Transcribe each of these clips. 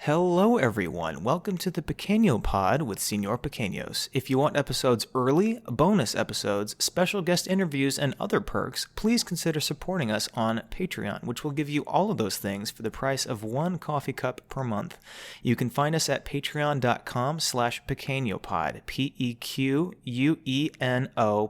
Hello everyone, welcome to the Pequeno pod with Señor Pequeños. If you want episodes early, bonus episodes, special guest interviews, and other perks, please consider supporting us on Patreon, which will give you all of those things for the price of one coffee cup per month. You can find us at patreon.com/pequenopod, Pequeno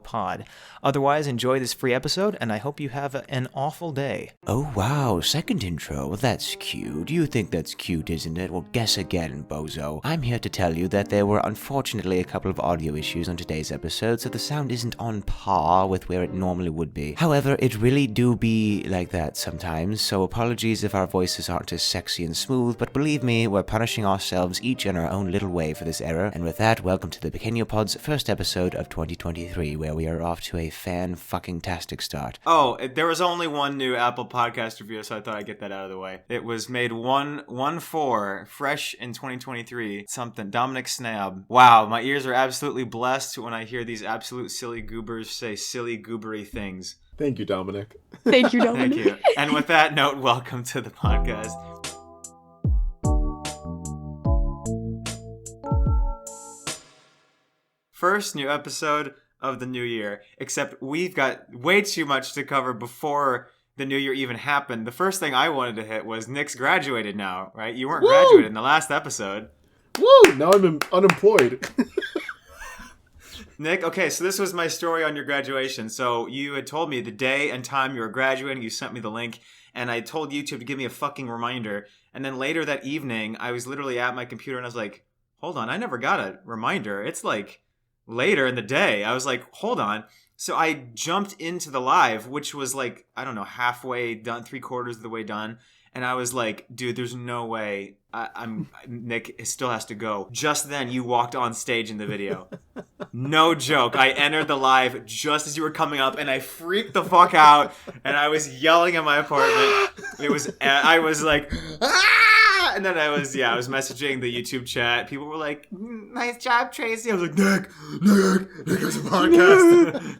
pod. Otherwise, enjoy this free episode, and I hope you have an awful day. Oh wow, second intro, well that's cute. You think that's cute, isn't it? Well, guess again, bozo. I'm here to tell you that there were unfortunately a couple of audio issues on today's episode, so the sound isn't on par with where it normally would be. However, it really do be like that sometimes, so apologies if our voices aren't as sexy and smooth, but believe me, we're punishing ourselves each in our own little way for this error. And with that, welcome to the Pequeno Pod's first episode of 2023, where we are off to a fan-fucking-tastic start. Oh, there was only one new Apple Podcast review, so I thought I'd get that out of the way. It was made 1/4, fresh in 2023, something. Dominic Snab. Wow, my ears are absolutely blessed when I hear these absolute silly goobers say silly goobery things. Thank you, Dominic. Thank you, Dominic. Thank you. And with that note, welcome to the podcast. First new episode of the new year, except we've got way too much to cover before the new year even happened. The first thing I wanted to hit was Nick's graduated now, right? You weren't graduated in the last episode. Woo! Now I'm unemployed. Nick, okay, so this was my story on your graduation. So you had told me the day and time you were graduating, you sent me the link, and I told YouTube to give me a fucking reminder. And then later that evening, I was literally at my computer and I was like, hold on, I never got a reminder. It's like later in the day. I was like, hold on. So I jumped into the live, which was like, I don't know, halfway done, 3/4 of the way done. And I was like, dude, there's no way Nick still has to go. Just then you walked on stage in the video. No joke. I entered the live just as you were coming up and I freaked the fuck out and I was yelling in my apartment. I was like, ah! And then I was messaging the YouTube chat. People were like, nice job, Tracy. I was like, Nick has a podcast.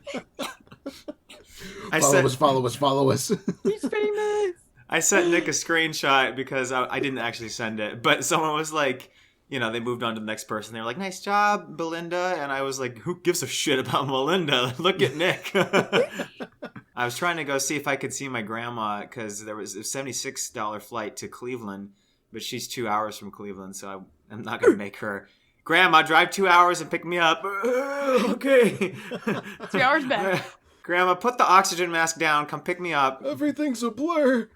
Follow us. He's famous. I sent Nick a screenshot because I didn't actually send it, but someone was like, you know, they moved on to the next person. They were like, nice job, Belinda. And I was like, who gives a shit about Melinda? Look at Nick. I was trying to go see if I could see my grandma because there was a $76 flight to Cleveland, but she's 2 hours from Cleveland, so I'm not going to make her. Grandma, drive 2 hours and pick me up. Okay. 2 hours back. Grandma, put the oxygen mask down. Come pick me up. Everything's a blur.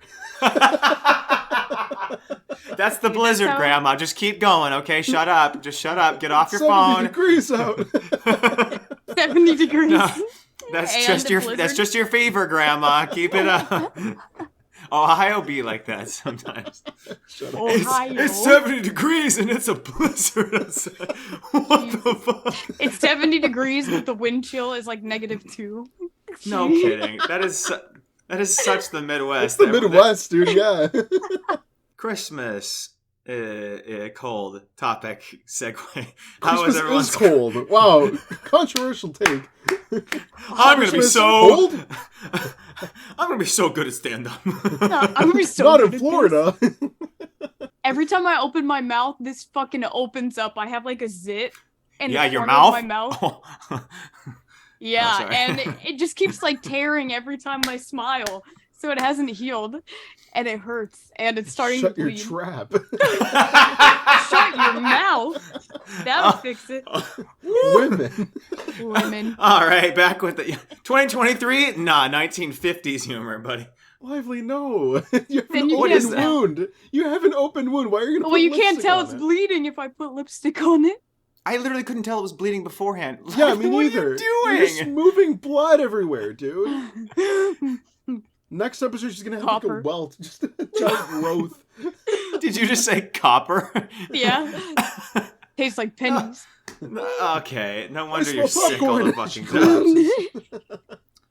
That's the blizzard, Grandma. Just keep going, okay? Shut up. Just shut up. Get off your 70 phone. degrees out. 70 degrees. No, that's just your fever, Grandma. Keep it up. Ohio be like that sometimes. Ohio. It's 70 degrees and it's a blizzard outside. What the fuck? It's 70 degrees, but the wind chill is like -2. No kidding. That is such the Midwest. It's the Midwest, dude. Yeah. Christmas. Cold topic segue. How is everyone's cold? Wow, controversial take. I'm gonna be so cold. I'm gonna be so good at stand-up. No, I'm gonna be so not good in Florida. Every time I open my mouth, this fucking opens up. I have like a zit in the your corner mouth. of my mouth. Yeah, Oh, and it just keeps like tearing every time I smile. So it hasn't healed, and it hurts, and it's starting to bleed. Shut your trap. Shut your mouth. That'll fix it. Women. All right, back with the 2023. Nah, 1950s humor, buddy. Lively, no. You have Then an you open can't- wound. You have an open wound. Why are you gonna? Well, put you can't lipstick tell on it's it? bleeding if I put lipstick on it. I literally couldn't tell it was bleeding beforehand. Yeah, me What neither. are you doing? You're just moving blood everywhere, dude. Next episode, she's gonna have like a Copper. welt, just a giant growth. Did you just say copper? Yeah. Tastes like pennies. Okay, no wonder I you're smell sick all the popcorn. fucking time.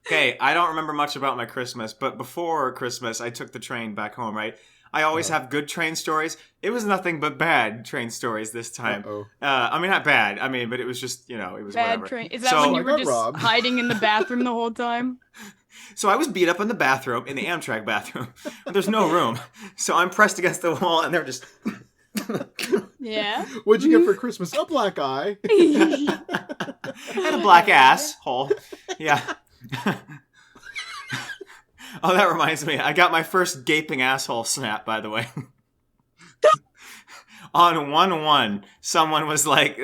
Okay, I don't remember much about my Christmas, but before Christmas, I took the train back home, right? I always have good train stories. It was nothing but bad train stories this time. Uh-oh. I mean, not bad. I mean, but it was just, it was Bad whatever. train. Is that So- when you I were got just robbed. hiding in the bathroom the whole time? So I was beat up in the bathroom, in the Amtrak bathroom. There's no room. So I'm pressed against the wall, and they're just Yeah. What'd you get for Christmas? A black eye. And a black asshole. Yeah. Oh, that reminds me. I got my first gaping asshole snap, by the way. On 1-1, someone was like,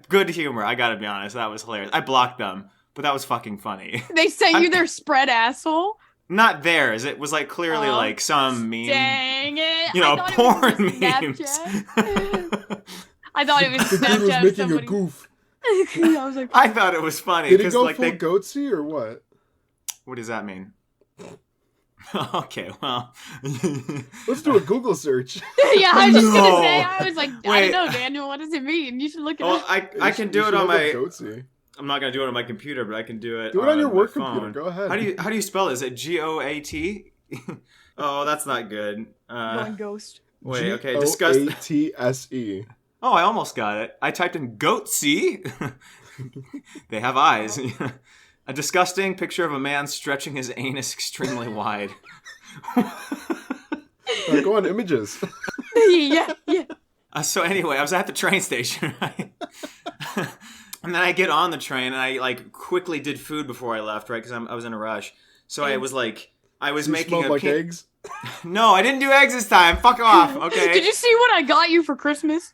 good humor, I gotta be honest. That was hilarious. I blocked them, but that was fucking funny. They sent you their spread asshole? Not theirs. It was like clearly like some meme. Dang it. You know, I thought porn it was memes. Snapchat. I thought it was The dude was Snapchat. making Somebody... a goof. I was like, I thought it was funny. Did it go like, full goatsy or what? What does that mean? Okay, well. Let's do a Google search. yeah, I was just gonna say, I was like, I Wait. don't know, Daniel, what does it mean? You should look it Well, up. I can do You it should on have a my. goatsy. I'm not gonna do it on my computer, but I can do it. Do it on your my work phone. computer. Go ahead. How do you spell it? Is it GOAT? Oh, that's not good. Going ghost. Wait, okay, discuss. GOATSE. Oh, I almost got it. I typed in goat. See, they have eyes. A disgusting picture of a man stretching his anus extremely wide. Go on images. yeah. So anyway, I was at the train station, right? And then I get on the train, and I like quickly did food before I left, right? Because I was in a rush. So I was like, I was You making smelled a like eggs. No, I didn't do eggs this time. Fuck off. Okay. Did you see what I got you for Christmas?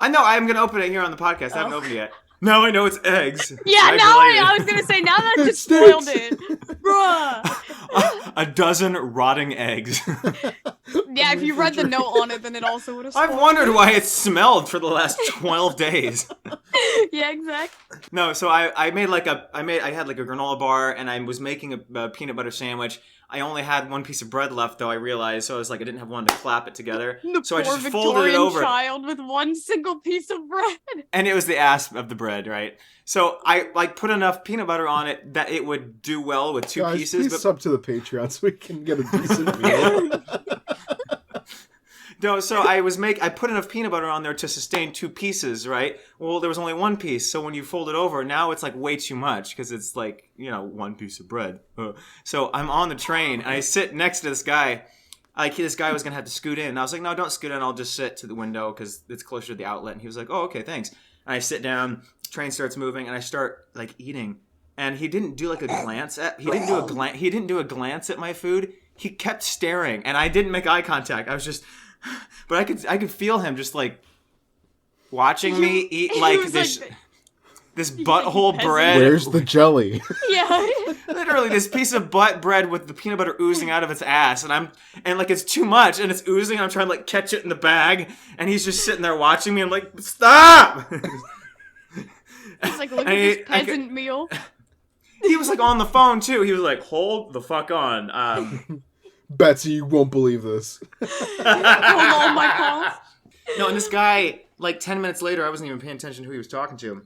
I know. I'm gonna open it here on the podcast. I haven't opened it yet. Now I know it's eggs. Yeah, Right now related. I was gonna say, now that It just spoiled stinks. it. Bruh. A dozen rotting eggs. Yeah, if you read the note on it, then it also would have I've wondered why it smelled for the last 12 days. Yeah, exactly. No, so I had like a granola bar, and I was making a peanut butter sandwich. I only had one piece of bread left, though, I realized, so I was like, I didn't have one to clap it together. The So I poor just folded it Victorian over. child with one single piece of bread. And it was the ass of the bread, right? So I like put enough peanut butter on it that it would do well with two Guys, pieces. please sub to the Patreon so we can get a decent meal. No, so I put enough peanut butter on there to sustain two pieces, right? Well, there was only one piece, so when you fold it over, now it's like way too much because it's like, one piece of bread. So I'm on the train, and I sit next to this guy. Like, this guy was going to have to scoot in. And I was like, no, don't scoot in. I'll just sit to the window because it's closer to the outlet. And he was like, oh, okay, thanks. And I sit down, train starts moving, and I start, like, eating. And he didn't do, like, a glance at... He didn't do a glance at my food. He kept staring, and I didn't make eye contact. I was just... But I could feel him just like watching me eat like this butthole peasant. bread. Where's the jelly? Yeah. Literally this piece of butt bread with the peanut butter oozing out of its ass, and like it's too much and it's oozing. And I'm trying to like catch it in the bag, and he's just sitting there watching me. I'm like, stop! It's like, look at this peasant meal. He was like on the phone too. He was like, hold the fuck on. Betsy, you won't believe this. Hold on my calls. No, and this guy, like 10 minutes later, I wasn't even paying attention to who he was talking to.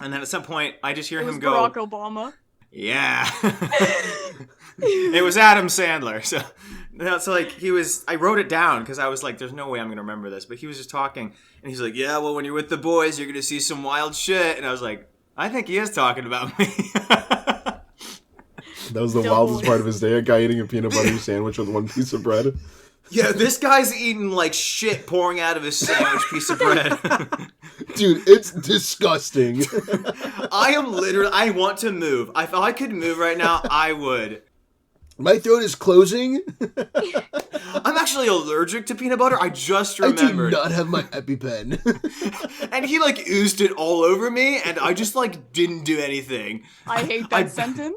And then at some point, I just hear It was him go, Barack Obama. yeah. It was Adam Sandler. So like I wrote it down because I was like, there's no way I'm going to remember this. But he was just talking, and he's like, yeah, well, when you're with the boys, you're going to see some wild shit. And I was like, I think he is talking about me. That was the wildest part of his day. A guy eating a peanut butter sandwich with one piece of bread. Yeah, this guy's eating like shit pouring out of his sandwich piece of bread. Dude, it's disgusting. I want to move. If I could move right now, I would. My throat is closing. I'm actually allergic to peanut butter. I just I remembered. do not have my EpiPen. And he like oozed it all over me, and I just like didn't do anything. I hate that sentence.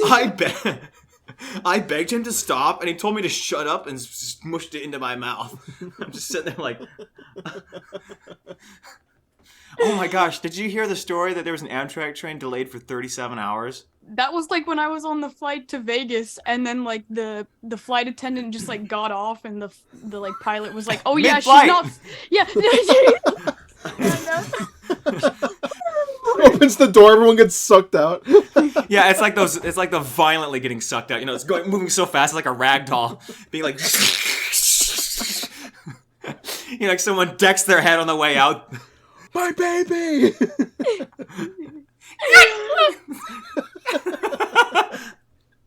I begged him to stop, and he told me to shut up and smushed it into my mouth. I'm just sitting there like... Oh my gosh, did you hear the story that there was an Amtrak train delayed for 37 hours? That was like when I was on the flight to Vegas, and then like the flight attendant just like got off, and the like pilot was like, "Oh yeah, Mid-flight. she's not." Yeah. Opens the door, everyone gets sucked out. Yeah, it's like those. It's like the violently getting sucked out. It's moving so fast, it's like a rag doll, being like, like someone decks their head on the way out. My baby.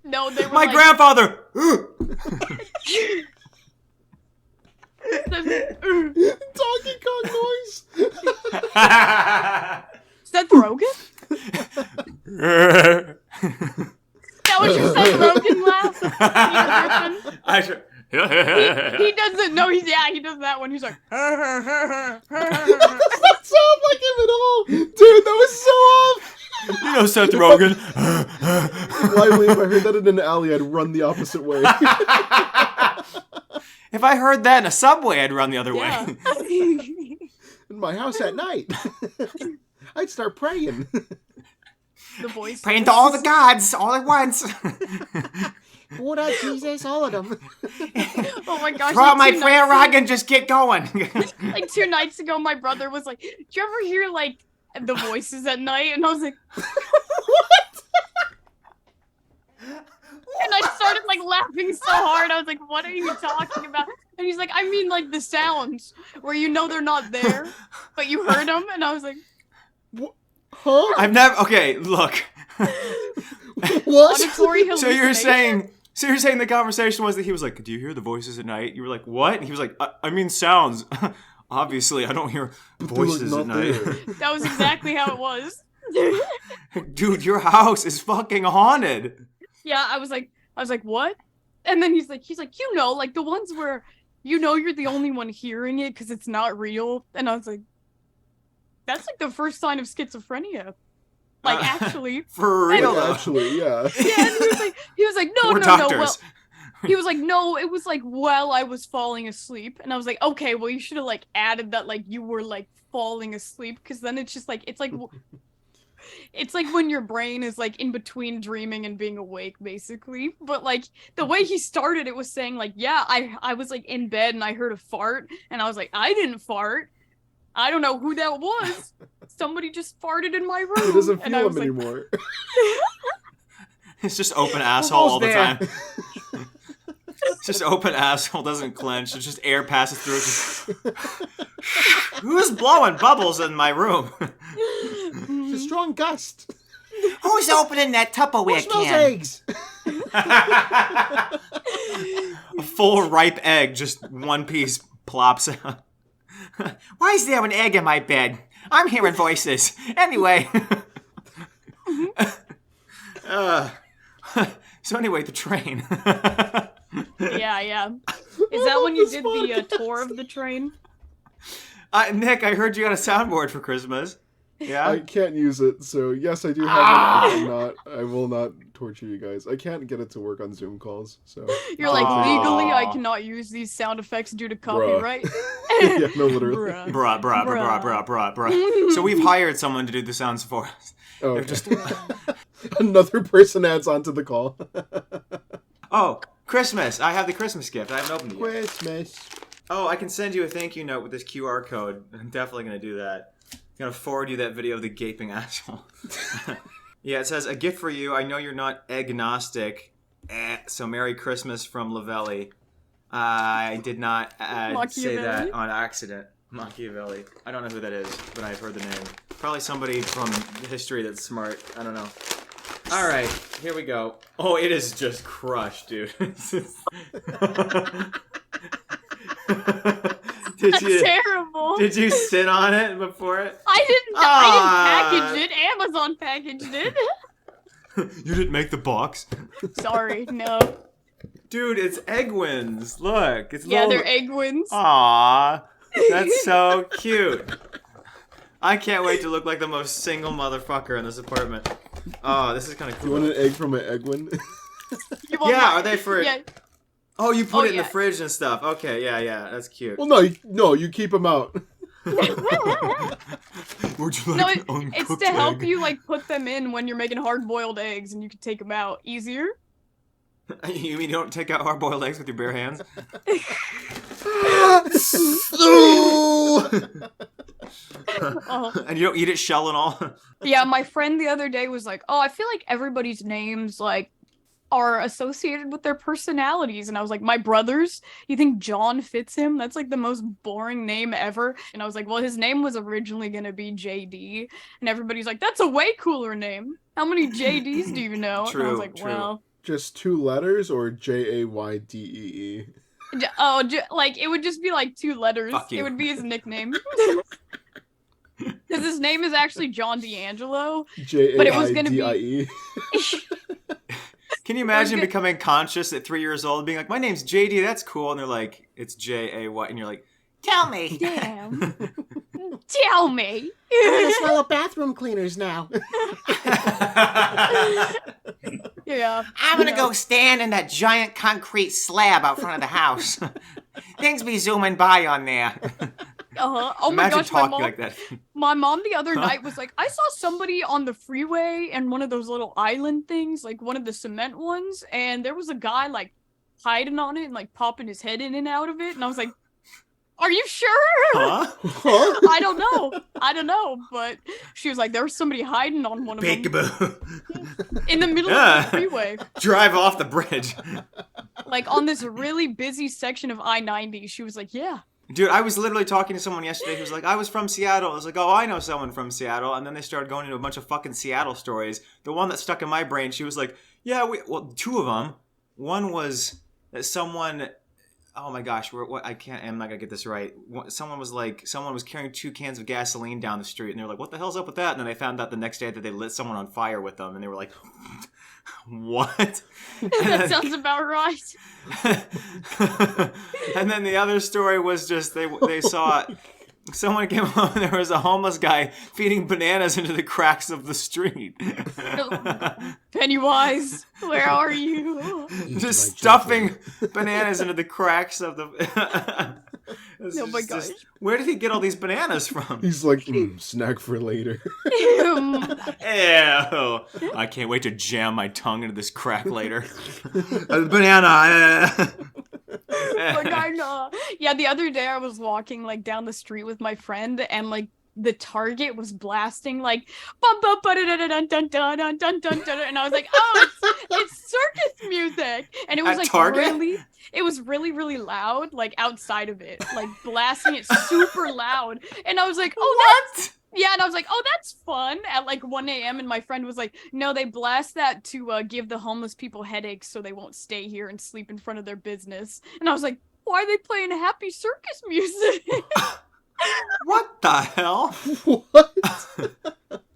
No, they were My like, grandfather. Donkey Kong noise. Seth Rogen? That was your Seth Rogen laugh? He doesn't know. He does that one. He's like, That doesn't sound like him at all. Dude, that was so off. You know Seth Rogen. Lively, if I heard that in an alley, I'd run the opposite way. If I heard that in a subway, I'd run the other yeah. way. In my house at night. I'd start praying. The voice. Praying to all the gods all at once. Buddha, Jesus, all of them. Oh my gosh. Throw out my two prayer nights- rug and just get going. Like 2 nights ago, my brother was like, "Do you ever hear like the voices at night?" And I was like, "What?" And I started like laughing so hard. I was like, "What are you talking about?" And he's like, "I mean like the sounds where you know they're not there, but you heard them." And I was like, Huh? I've never. Okay, look. What? "Auditory So you're hallucination." saying the conversation was that he was like, "Do you hear the voices at night?" You were like, "What?" And he was like, I mean sounds. Obviously, I don't hear voices at night. That was exactly how it was. Dude, your house is fucking haunted. Yeah, I was like, "What?" And then he's like, "You know, like the ones where you know you're the only one hearing it because it's not real." And I was like, "That's like the first sign of schizophrenia." Like actually. For real, Like, though. actually, yeah. Yeah, and he was like, no, We're no, doctors. no. Well, he was like, no, it was like while I was falling asleep, and I was like, okay, well, you should have like added that like you were like falling asleep, because then it's just like it's like when your brain is like in between dreaming and being awake, basically. But like the way he started it was saying like, yeah, I was like in bed and I heard a fart, and I was like, I didn't fart. I don't know who that was. Somebody just farted in my room. It doesn't and I feel was him like, anymore. It's just open asshole all the there. time. It's just open asshole, doesn't clench. It's just air passes through it. Just... Who's blowing bubbles in my room? It's a strong gust. Who's opening that Who Tupperware smells can? eggs? A full ripe egg, just one piece plops out. Why is there an egg in my bed? I'm hearing voices. Anyway. So anyway, the train. yeah. Is that when you did the tour of the train? Nick, I heard you got a soundboard for Christmas. Yeah? I can't use it, so yes, I do have it. I will not torture you guys. I can't get it to work on Zoom calls, so. You're like, Aw. legally, I cannot use these sound effects due to copyright. Yeah, no, literally. Bruh. So we've hired someone to do the sounds for us. Oh, They're okay. just... Another person adds on to the call. Oh, Christmas. I have the Christmas gift. I haven't opened it yet. Christmas. Oh, I can send you a thank you note with this QR code. I'm definitely going to do that. I'm going to forward you that video of the gaping asshole. Yeah, it says, a gift for you. I know you're not agnostic. So Merry Christmas from Lively. I did not say that on accident. Machiavelli. I don't know who that is, but I've heard the name. Probably somebody from history that's smart. I don't know. All right, here we go. Oh, it is just crushed, dude. That's terrible. Did you sit on it before it? I didn't package it. Amazon packaged it. You didn't make the box? Sorry, no. Dude, it's Egwins. Look, it's Yeah, little... they're Egwins. Aww, that's so cute. I can't wait to look like the most single motherfucker in this apartment. Oh, this is kind of cool. You want an egg from an Egwin? Yeah, are they for... Yeah. Oh, you put it in the yeah. fridge and stuff. Okay, yeah, that's cute. Well, no, you keep them out. Would you like No, an it's uncooked to help egg? you like put them in when you're making hard-boiled eggs, and you can take them out easier. You mean you don't take out hard-boiled eggs with your bare hands? Oh. And you don't eat it shell and all? Yeah, my friend the other day was like, "Oh, I feel like everybody's names like are associated with their personalities," and I was like, "My brother's? You think John fits him? That's like the most boring name ever." And I was like, "Well, his name was originally gonna be JD," and everybody's like, "That's a way cooler name. How many JDs do you know?" And I was like, True. "Well." Just 2 letters or JAYDEE? Like it would just be like 2 letters. Fuck you. It would be his nickname. Because his name is actually John D'Angelo. Jaidie. But it was gonna be- Can you imagine becoming conscious at 3 years old, being like, "My name's JD, that's cool," and they're like, "It's Jay, and you're like, "Tell me." Damn. Tell me. I'm gonna smell bathroom cleaners now. Yeah. I'm gonna go stand in that giant concrete slab out front of the house. Things be zooming by on there. Oh my Imagine gosh, talking like that. my mom the other night was like, I saw somebody on the freeway and one of those little island things, like one of the cement ones, and there was a guy like hiding on it and like popping his head in and out of it, and I was like, are you sure? Huh? I don't know, but she was like, there was somebody hiding on one of them Peekaboo. in the middle of the freeway, Drive off the bridge. like on this really busy section of I-90. She was like, yeah. Dude, I was literally talking to someone yesterday who was like, I was from Seattle. I was like, oh, I know someone from Seattle. And then they started going into a bunch of fucking Seattle stories. The one that stuck in my brain, she was like, yeah, well, two of them. One was that someone, oh my gosh, I'm not going to get this right. Someone was carrying 2 cans of gasoline down the street. And they were like, what the hell's up with that? And then they found out the next day that they lit someone on fire with them. And they were like, what? That sounds about right. And then the other story was just they saw someone came home and there was a homeless guy feeding bananas into the cracks of the street. Pennywise, where are you? Just stuffing bananas into the cracks of the Oh my gosh. where did he get all these bananas from? He's like, snack for later. Ew. I can't wait to jam my tongue into this crack later. Banana. Yeah, the other day I was walking like down the street with my friend, and like the Target was blasting like bum bum dun dun dun dun dun dun, and I was like, oh, it's circus music, and it was At like Target? it was really loud, like outside of it, like blasting it super loud, and I was like, oh, that's. Yeah, and I was like, oh, that's fun at like 1 a.m. And my friend was like, no, they blast that to give the homeless people headaches so they won't stay here and sleep in front of their business. And I was like, why are they playing happy circus music? What the hell? What?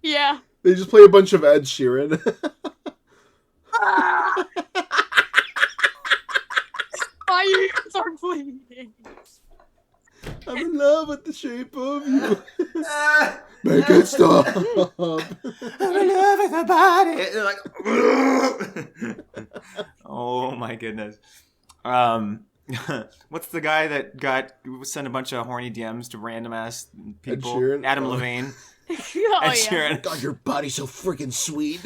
Yeah. They just play a bunch of Ed Sheeran. My ears are bleeding. I'm in love with the shape of you. Make it stop. I'm in love with the body. They're like, oh my goodness. What's the guy that sent a bunch of horny DMs to random ass people? Ed Sheeran? Adam Oh. Levine. Oh, Ed yeah. Sheeran. God, your body's so freaking sweet.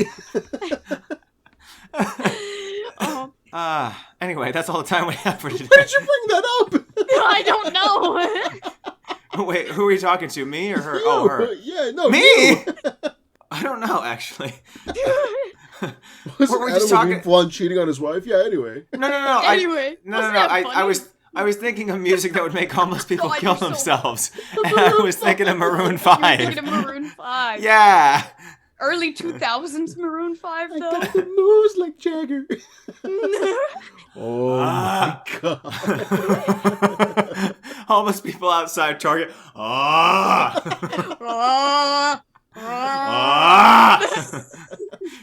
Anyway, that's all the time we have for today. Why did you bring that up? I don't know. Wait, who are you talking to? Me or her? You. Oh, her. Yeah, no, Me? you. I don't know, actually. Wasn't We're Adam just talking- Levine full on cheating on his wife? Yeah, anyway. No. Anyway, No. wasn't that funny? I was thinking of music that would make homeless people God, kill you're so- themselves. And I was thinking of Maroon 5. You were thinking of Maroon 5. Yeah. Early 2000s Maroon 5, I though. got the moves like Jagger. Oh my god. Homeless people outside Target.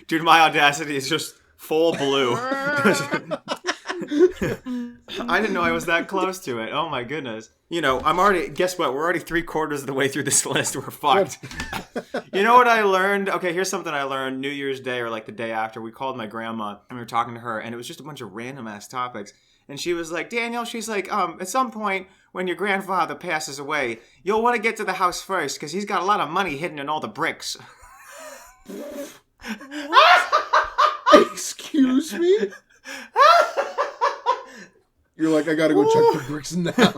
Dude, my audacity is just full blue. I didn't know I was that close to it. Oh my goodness. You know, guess what? We're already 3/4 of the way through this list. We're fucked. You know what I learned? Okay, here's something I learned New Year's Day or like the day after. We called my grandma and we were talking to her, and it was just a bunch of random ass topics. And she was like, Daniel, she's like, at some point when your grandfather passes away, you'll want to get to the house first because he's got a lot of money hidden in all the bricks. Excuse me? You're like, I gotta go check the bricks now.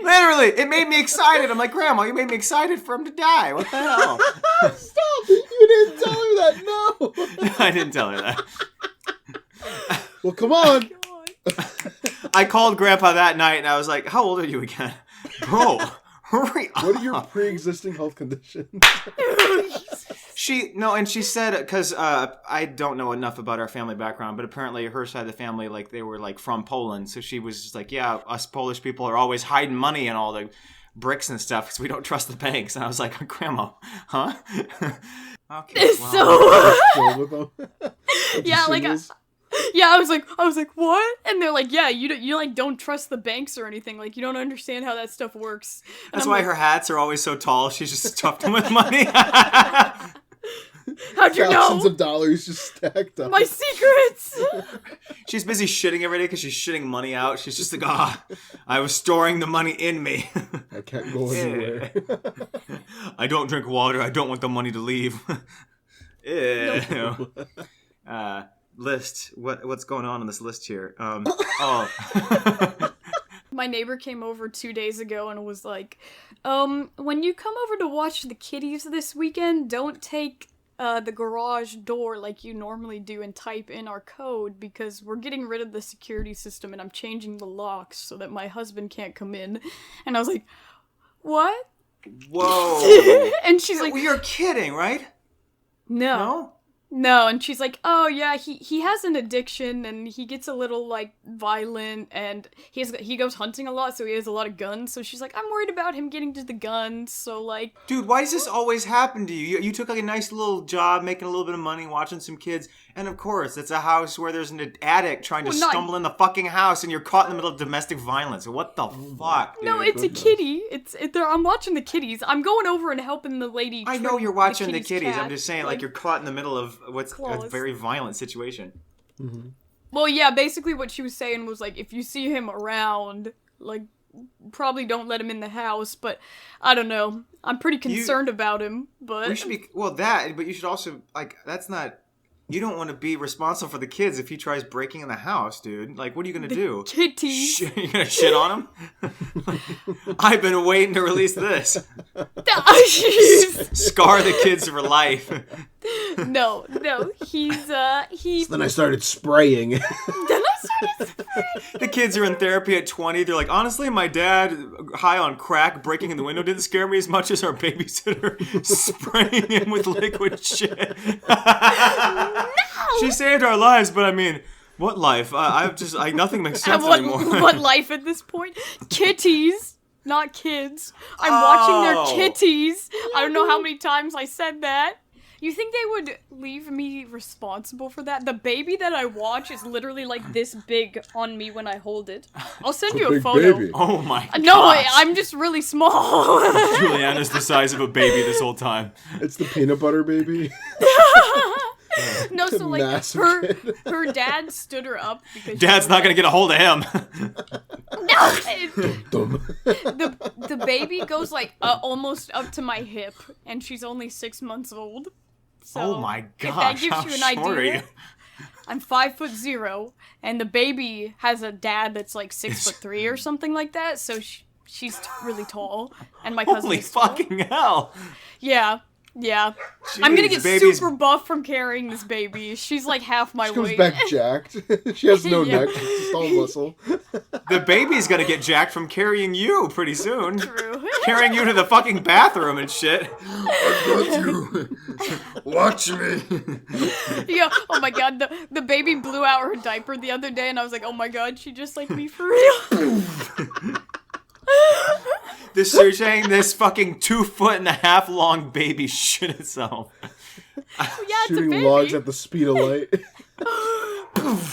Literally, it made me excited. I'm like, Grandma, you made me excited for him to die. What the hell? Stop! You didn't tell her that, no! I didn't tell her that. Well, come on! I called Grandpa that night and I was like, how old are you again? Bro, hurry up. What are your pre-existing health conditions? She said, because I don't know enough about our family background, but apparently her side of the family, like, they were, like, from Poland. So she was just like, yeah, us Polish people are always hiding money in all the bricks and stuff because we don't trust the banks. And I was like, Grandma, huh? Okay. It's well. Roll with them. Yeah, like, I was like, what? And they're like, yeah, you like don't trust the banks or anything. Like, you don't understand how that stuff works. And That's I'm why like, her hats are always so tall. She's just stuffed them with money. how'd you Thousands know? of dollars just stacked up. My secrets. She's busy shitting every day because she's shitting money out. She's just like, I was storing the money in me. I can't go anywhere. I don't drink water. I don't want the money to leave. Ew. List. What's going on this list here? My neighbor came over 2 days ago and was like, when you come over to watch the kitties this weekend, don't take the garage door like you normally do and type in our code because we're getting rid of the security system and I'm changing the locks so that my husband can't come in. And I was like, what? Whoa. And she's like, well, you're kidding, right? no. No, and she's like, oh yeah, he has an addiction and he gets a little like violent and he goes hunting a lot, so he has a lot of guns. So she's like, I'm worried about him getting to the guns. So like, dude, why does this always happen to you? You took like a nice little job, making a little bit of money, watching some kids, and of course, it's a house where there's an addict trying to stumble in the fucking house, and you're caught in the middle of domestic violence. What the fuck, dude? No, it's a kitty. I'm watching the kitties. I'm going over and helping the lady. I know you're watching the kitties. cat. I'm just saying, like, you're caught in the middle of what's claws. a very violent situation. Mm-hmm. Well, yeah, basically what she was saying was, like, if you see him around, like, probably don't let him in the house, but I don't know. I'm pretty concerned about him, but... You should be... Well, but you should also, like, that's not... You don't want to be responsible for the kids if he tries breaking in the house, dude. Like, what are you going to do? Kitties. You're going to shit on him? I've been waiting to release this. Scar the kids for life. No, he's So then I started spraying. The kids are in therapy at 20. They're like, honestly, my dad, high on crack, breaking in the window didn't scare me as much as our babysitter spraying him with liquid shit. No! She saved our lives, but I mean, what life? Nothing makes sense anymore. What life at this point? Kitties, not kids. I'm watching their kitties. I don't know how many times I said that. You think they would leave me responsible for that? The baby that I watch is literally like this big on me when I hold it. I'll send you a big photo. baby. Oh my god. No, I'm just really small. Julianna's the size of a baby this whole time. It's the peanut butter baby. No, so like Massive her dad stood her up because Dad's not gonna get a hold of him. The baby goes like almost up to my hip, and she's only 6 months old. So Oh my if that gosh, gives how you an short are idea, you? I'm 5'0", and the baby has a dad that's like 6'3" or something like that. So she's really tall, and my cousin Holy is tall. fucking hell. Yeah. Jeez, I'm gonna get baby's- super buff from carrying this baby. She's like half my She comes weight. back jacked. She has no Yeah. neck. She's just all muscle. The baby's gonna get jacked from carrying you pretty soon. True. Carrying you to the fucking bathroom and shit. Watch me. Yeah. Oh my god, the baby blew out her diaper the other day, and I was like, oh my god, she just like me for real. This you're saying this fucking 2.5 foot long baby shit itself. Yeah, it's a Shooting baby. logs at the speed of light.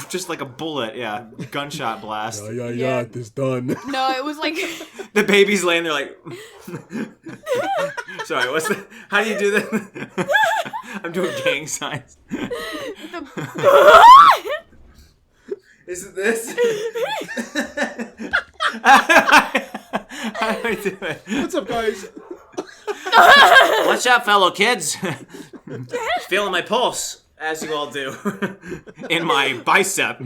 Just like a bullet, yeah. Gunshot blast. Yeah. This done. No, it was like The baby's laying there like... Sorry, how do you do that? I'm doing gang signs. Is it this? How do I do it? What's up, guys? What's up, fellow kids? Feeling my pulse, as you all do, in my bicep.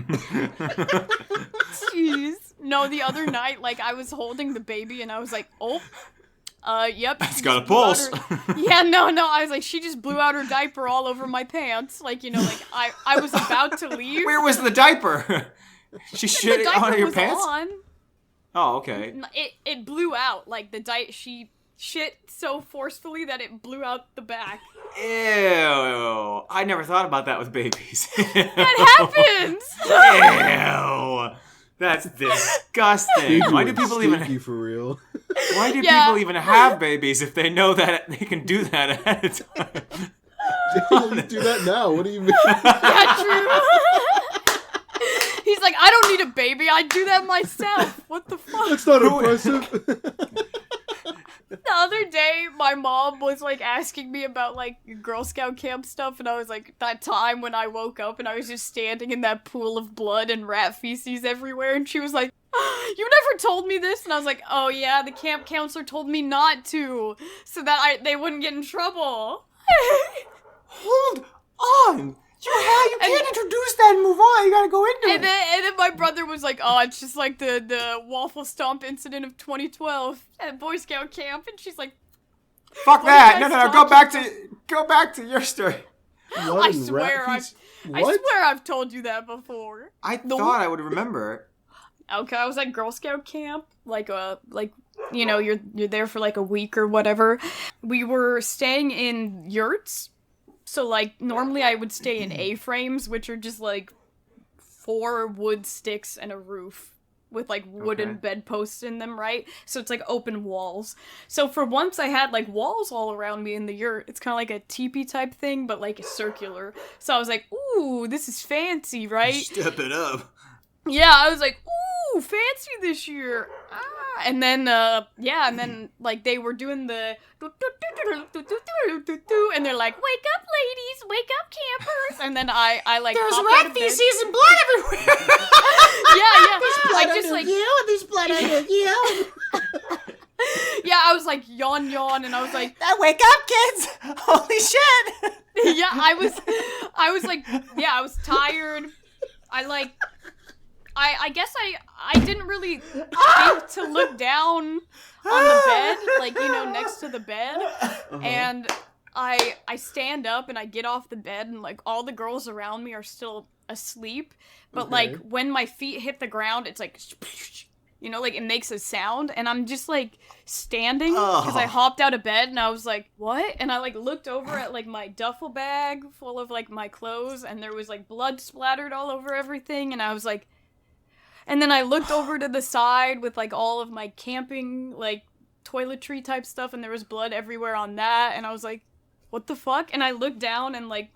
jeez. No, the other night, like I was holding the baby, and I was like, yep. It's got a pulse. Yeah, no, I was like, she just blew out her diaper all over my pants. Like, you know, like I was about to leave. Where was the diaper? She shit the it diaper onto your was pants? on. Oh, okay. It blew out. Like she shit so forcefully that it blew out the back. Ew. I never thought about that with babies. That happens. Ew. That's disgusting. Why do people even? For real? Why do people even have babies if they know that they can do that ahead of time? You do that now. What do you mean? Yeah, true. He's like, I don't need a baby. I do that myself. What the fuck? That's not impressive. The other day, my mom was, like, asking me about, like, Girl Scout camp stuff, and I was like, that time when I woke up and I was just standing in that pool of blood and rat feces everywhere, and she was like, you never told me this? And I was like, oh yeah, the camp counselor told me not to, so that they wouldn't get in trouble. Hold on! You can't introduce that and move on. You gotta go into it. And then my brother was like, oh, it's just like the waffle stomp incident of 2012 at Boy Scout camp. And she's like, fuck that. No. Go back to your story. I swear I've told you that before. I thought I would remember. Okay, I was at Girl Scout camp, you know, you're there for like a week or whatever. We were staying in yurts. So, like, normally I would stay in A-frames, which are just, like, 4 wood sticks and a roof with, like, wooden bedposts in them, right? So it's, like, open walls. So for once I had, like, walls all around me in the yurt. It's kind of like a teepee type thing, but, like, circular. So I was like, ooh, this is fancy, right? Step it up. Yeah, I was like, ooh, fancy this year. And then, like, they were doing the and they're like, wake up, ladies, wake up, campers. And then I like, there's rat feces and blood everywhere. Yeah. There's blood under you, and there's blood under you. Yeah, I was like, yawn, and I was like, wake up, kids. Holy shit. Yeah, I was like, yeah, I was tired. I guess I didn't really think to look down on the bed, like, you know, next to the bed. And I stand up and I get off the bed and, like, all the girls around me are still asleep. But, like, when my feet hit the ground, it's like, you know, like, it makes a sound. And I'm just, like, standing because I hopped out of bed and I was like, what? And I, like, looked over at, like, my duffel bag full of, like, my clothes. And there was, like, blood splattered all over everything. And I was like, and then I looked over to the side with, like, all of my camping, like, toiletry type stuff, and there was blood everywhere on that, and I was like, what the fuck? And I looked down, and, like,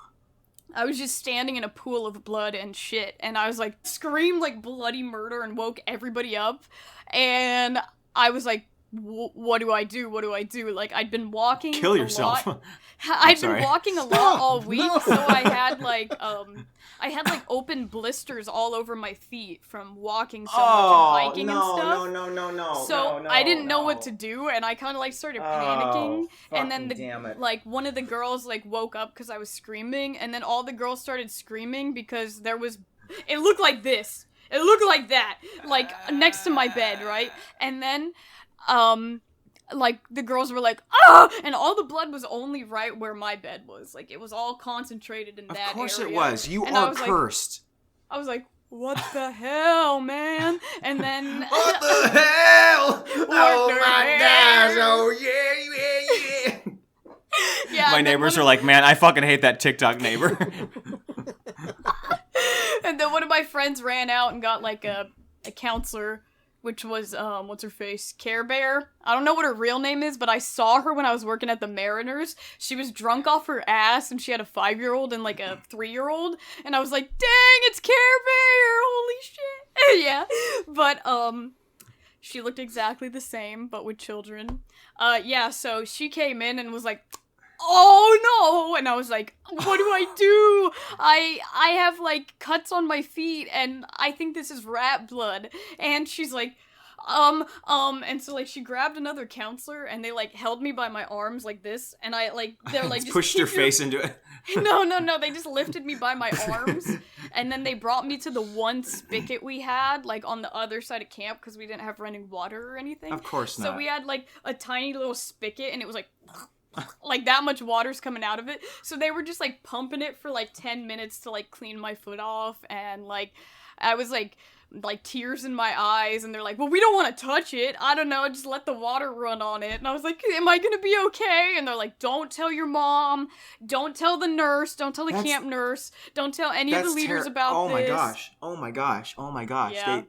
I was just standing in a pool of blood and shit, and I was like, screamed, like, bloody murder and woke everybody up, and I was like, what do I do? Like, I'd been walking Kill yourself. I'd been walking a lot all week, so I had, like, open blisters all over my feet from walking so much and hiking and stuff. No. So I didn't know what to do, and I kind of, like, started panicking. And then, like, one of the girls, like, woke up because I was screaming, and then all the girls started screaming because it looked like this. It looked like that, like, next to my bed, right? And then, like, the girls were like, ah! And all the blood was only right where my bed was. Like, it was all concentrated in that area. Of course it was. You and are cursed. I was like, what the hell, man? And then... What the hell? Oh my gosh. Oh, yeah. Yeah, my neighbors are like, man, I fucking hate that TikTok neighbor. And then one of my friends ran out and got, like, a counselor, which was, what's her face? Care Bear. I don't know what her real name is, but I saw her when I was working at the Mariners. She was drunk off her ass, and she had a 5-year-old and, like, a 3-year-old. And I was like, dang, it's Care Bear! Holy shit! Yeah. But, she looked exactly the same, but with children. Yeah, so she came in and was like, oh no! And I was like, what do I do? I have, like, cuts on my feet, and I think this is rat blood. And she's like, and so, like, she grabbed another counselor, and they, like, held me by my arms like this, and I, like, they're like, just pushed your face into it. No, they just lifted me by my arms, and then they brought me to the one spigot we had, like, on the other side of camp, because we didn't have running water or anything. Of course not. So we had, like, a tiny little spigot, and it was like that much water's coming out of it. So they were just, like, pumping it for, like, 10 minutes to, like, clean my foot off, and, like, I was, like, tears in my eyes, and they're like, well, we don't want to touch it. I don't know, just let the water run on it. And I was like, am I gonna be okay? And they're like, don't tell your mom, don't tell the nurse, don't tell the camp nurse, don't tell any of the leaders about this. Oh my gosh. Yeah.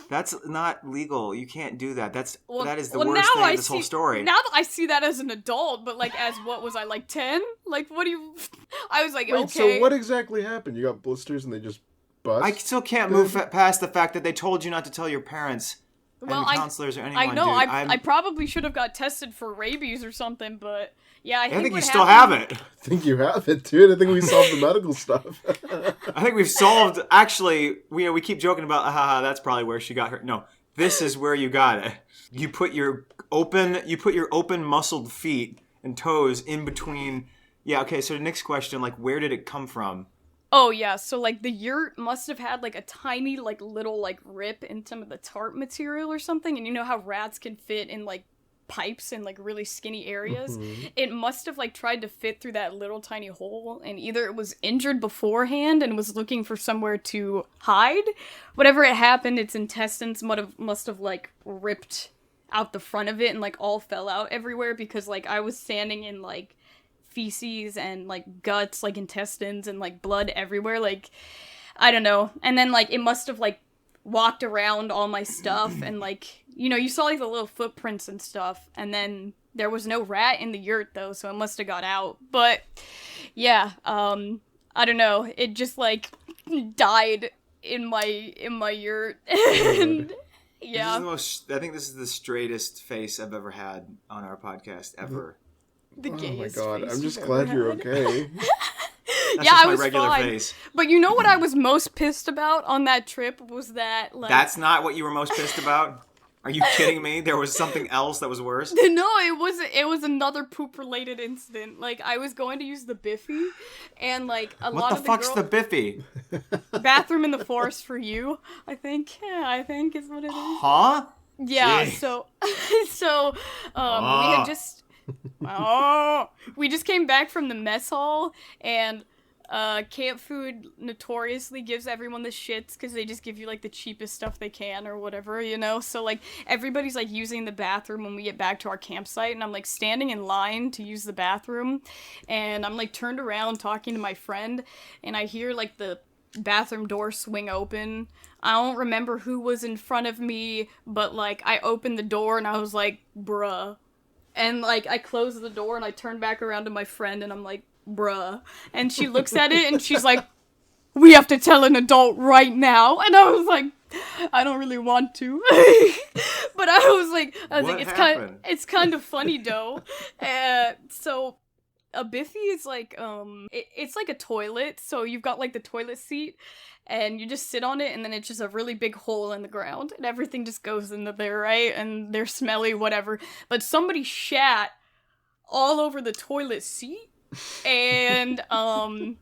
That's not legal. You can't do that. That is the well, worst now thing I of this whole see- story. Now that I see that as an adult, but like as what was I like 10? Like what do you? I was like Wait, okay. so what exactly happened? You got blisters and they just bust? I still can't move past the fact that they told you not to tell your parents Well, and counselors or anyone. I know. Dude. I probably should have got tested for rabies or something, but yeah, I think you what still happened- have it. I think you have it, dude. I think we solved the medical stuff. I think we've solved. Actually, we keep joking about, that's probably where she got hurt. No, this is where you got it. You put your open muscled feet and toes in between. Yeah. Okay. So the next question, like, where did it come from? Oh yeah, so like the yurt must have had like a tiny like little like rip in some of the tarp material or something, and you know how rats can fit in like pipes in like really skinny areas? It must have like tried to fit through that little tiny hole, and either it was injured beforehand and was looking for somewhere to hide. Whatever it happened, its intestines must have like ripped out the front of it and like all fell out everywhere because like I was standing in like feces and like guts, like intestines and like blood everywhere, like I don't know. And then like it must have like walked around all my stuff and like, you know, you saw like the little footprints and stuff, and then there was no rat in the yurt though, so it must have got out. But yeah, I don't know, it just like died in my yurt. And yeah, I think this is the straightest face I've ever had on our podcast ever. the Oh my gayest god, face I'm just you've glad ever you're had. okay. That's Yeah, just I my was regular fine. face. But you know what I was most pissed about on that trip was that, like... That's not what you were most pissed about? Are you kidding me? There was something else that was worse? No, it was another poop-related incident. Like, I was going to use the Biffy, and, like, a lot What of the fuck's the Biffy? bathroom in the forest for you, I think. Yeah, I think is what it is. Huh? Yeah, Jeez. so, we had just... we just came back from the mess hall, and... camp food notoriously gives everyone the shits because they just give you like the cheapest stuff they can or whatever, you know? So like everybody's like using the bathroom when we get back to our campsite, and I'm like standing in line to use the bathroom, and I'm like turned around talking to my friend, and I hear like the bathroom door swing open. I don't remember who was in front of me, but like I opened the door and I was like, bruh. And like I closed the door and I turned back around to my friend and I'm like, bruh. And she looks at it and she's like, we have to tell an adult right now. And I was like, I don't really want to. But I was like, What it's kind of funny though. So a Biffy is like, it's like a toilet. So you've got like the toilet seat and you just sit on it, and then it's just a really big hole in the ground and everything just goes into there, right? And they're smelly, whatever. But somebody shat all over the toilet seat. And I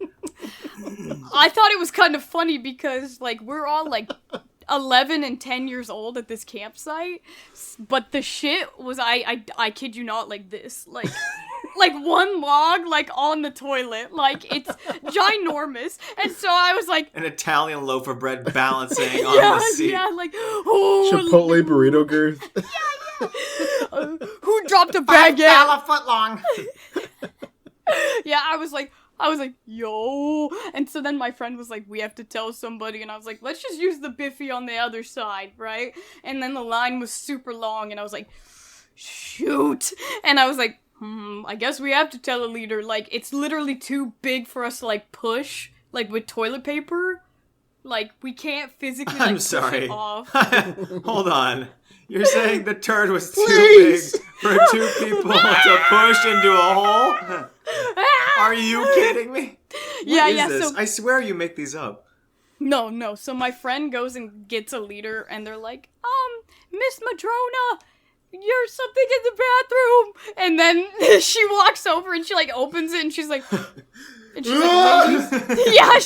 thought it was kind of funny because like we're all like 11 and 10 years old at this campsite, but the shit was I kid you not, like this, like like one log like on the toilet, like it's ginormous. And so I was like, An Italian loaf of bread balancing on the seat. yeah, like oh, Chipotle burrito girth. who dropped a baguette? $5 foot long. Yeah, I was like, yo. And so then my friend was like, we have to tell somebody. And I was like, let's just use the Biffy on the other side, right? And then the line was super long. And I was like, shoot. And I was like, I guess we have to tell a leader. Like, it's literally too big for us to, like, push, like, with toilet paper. Like, we can't physically, like, I'm push sorry. it off. Hold on. You're saying the turd was too Please. big for two people to push into a hole? Are you kidding me? Yeah, What is yeah, this? so- I swear you make these up. No. So my friend goes and gets a leader, and they're like, Miss Madrona, there's something in the bathroom. And then she walks over and she like opens it, and she's like, ladies. Yeah,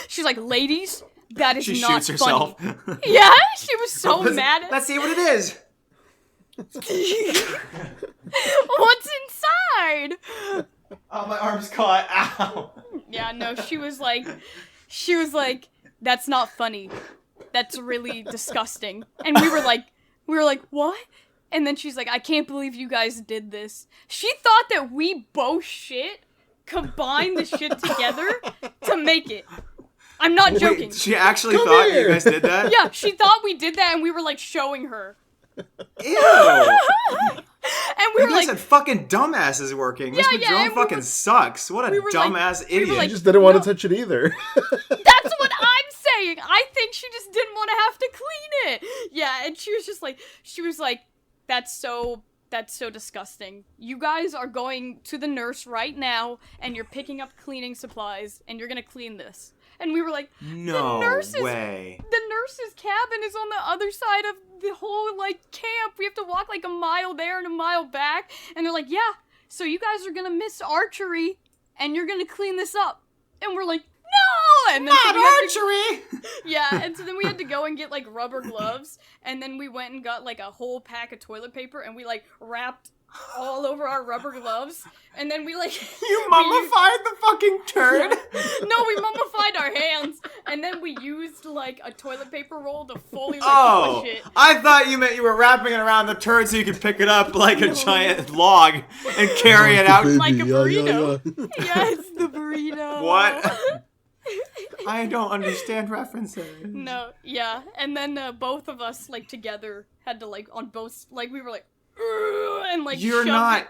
she's like, ladies, that is She not shoots funny. herself. Yeah, she was so mad at Let's see what it is. what's inside. Oh, my arm's caught. Ow. Yeah, no, she was like, that's not funny. That's really disgusting. And we were like, what? And then she's like, I can't believe you guys did this. She thought that we both combined the shit together to make it. I'm not joking. Wait, she actually Come thought here. you guys did that? Yeah, she thought we did that, and we were like showing her. Ew. And we You were guys like, had fucking dumbasses working. Miss Yeah, Madrone and we fucking sucks. What a we were like- dumbass we were idiot. I like- just didn't want No. to touch it either. that's what I'm saying. I think she just didn't want to have to clean it. Yeah, and she was like, that's so disgusting. You guys are going to the nurse right now, and you're picking up cleaning supplies, and you're gonna clean this. And we were like, No nurses- way. the nurse's cabin is on the other side of the whole, like, camp. We have to walk, like, a mile there and a mile back. And they're like, yeah, so you guys are gonna miss archery, and you're gonna clean this up. And we're like, no! And then so we had to- Archery! yeah, and so then we had to go and get, like, rubber gloves, and then we went and got, like, a whole pack of toilet paper, and we, like, wrapped all over our rubber gloves, and then we, like... You mummified the fucking turd? No, we mummified our hands, and then we used, like, a toilet paper roll to fully, like, Oh, push it. I thought you meant you were wrapping it around the turd so you could pick it up like a giant log and carry it out. Like a Yeah, burrito. yeah. Yes, the burrito. What? I don't understand references. No, yeah, and then both of us, like, together had to, like, on both, like, we were like, "Ugh," and like You're shoved not.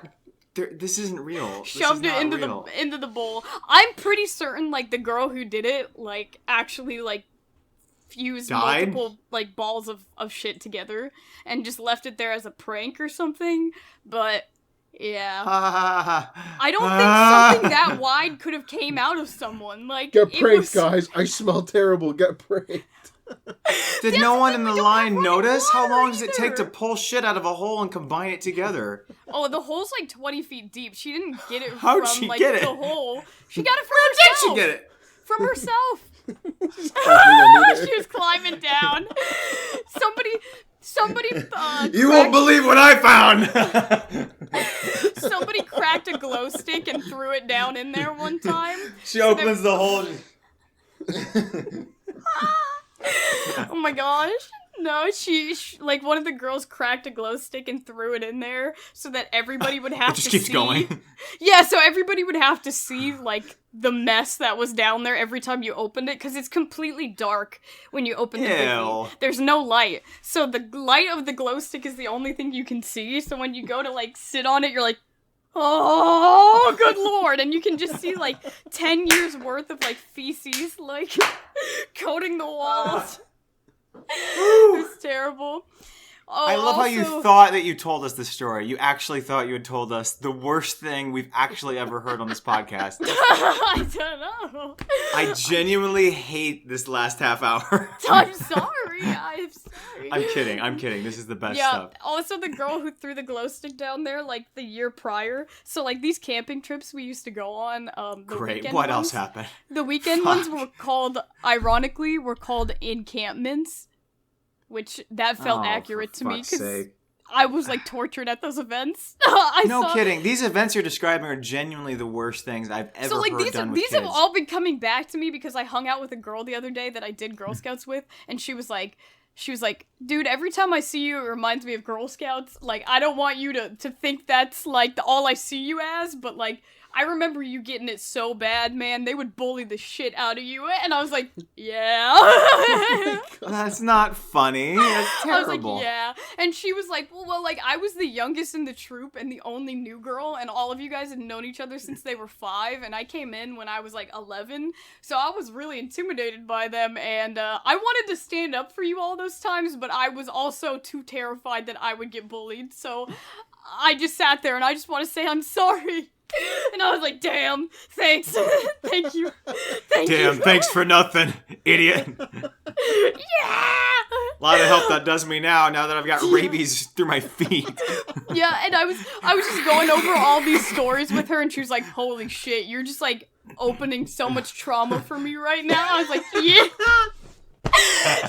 This isn't real. This is shoved it not into real. the bowl. I'm pretty certain, like, the girl who did it, like, actually, like, fused Died? multiple, like, balls of shit together and just left it there as a prank or something, but yeah. I don't think something that wide could have came out of someone. Like, Get it pranked, was- guys. I smell terrible. Get pranked. Did no one in the line running notice? How water long does it take to either. pull shit out of a hole and combine it together? Oh, the hole's like 20 feet deep. She didn't get it How'd from, she like, get it? the hole. She got it from Did herself. she get it? From herself. Climbing She was climbing down. Somebody You won't believe what I found! somebody cracked a glow stick and threw it down in there one time. She opens the hole. Oh my gosh. No, she like, one of the girls cracked a glow stick and threw it in there so that everybody would have It just to keeps see. going. Yeah, so everybody would have to see, like, the mess that was down there every time you opened it, because it's completely dark when you open the Ew. biggie. There's no light. So the light of the glow stick is the only thing you can see, so when you go to, like, sit on it, you're like, oh, good lord, and you can just see, like, 10 years worth of, like, feces, like, coating the walls. It was terrible. Oh, I love how you also- thought that you told us this story. You actually thought you had told us the worst thing we've actually ever heard on this podcast. I don't know. I genuinely hate this last half hour. I'm sorry. I'm sorry. I'm kidding. This is the best Yeah. stuff. Also, the girl who threw the glow stick down there, like, the year prior. So, like, these camping trips we used to go on. The Great. weekend What ones, else happened? The weekend Fuck. ones were called, ironically, encampments, which that felt Oh, accurate for to me fuck's because sake. I was, like, tortured at those events. No kidding. These events you're describing are genuinely the worst things I've ever So, like, heard these done with have kids. all been coming back to me because I hung out with a girl the other day that I did Girl Scouts with, and she was like, dude, every time I see you, it reminds me of Girl Scouts. Like, I don't want you to think that's, like, all I see you as, but, like, I remember you getting it so bad, man. They would bully the shit out of you. And I was like, yeah. That's not funny. That's I was terrible. like, yeah. And she was like, well, like, I was the youngest in the troop and the only new girl, and all of you guys had known each other since they were 5, and I came in when I was, like, 11, so I was really intimidated by them, and I wanted to stand up for you all those times, but I was also too terrified that I would get bullied, so I just sat there, and I just want to say I'm sorry. And I was like, damn, thanks. Thank you. Thank you. Damn, thanks for nothing, idiot. Yeah! A lot of help that does me now that I've got rabies through my feet. Yeah, and I was just going over all these stories with her, and she was like, holy shit, you're just, like, opening so much trauma for me right now. I was like, yeah.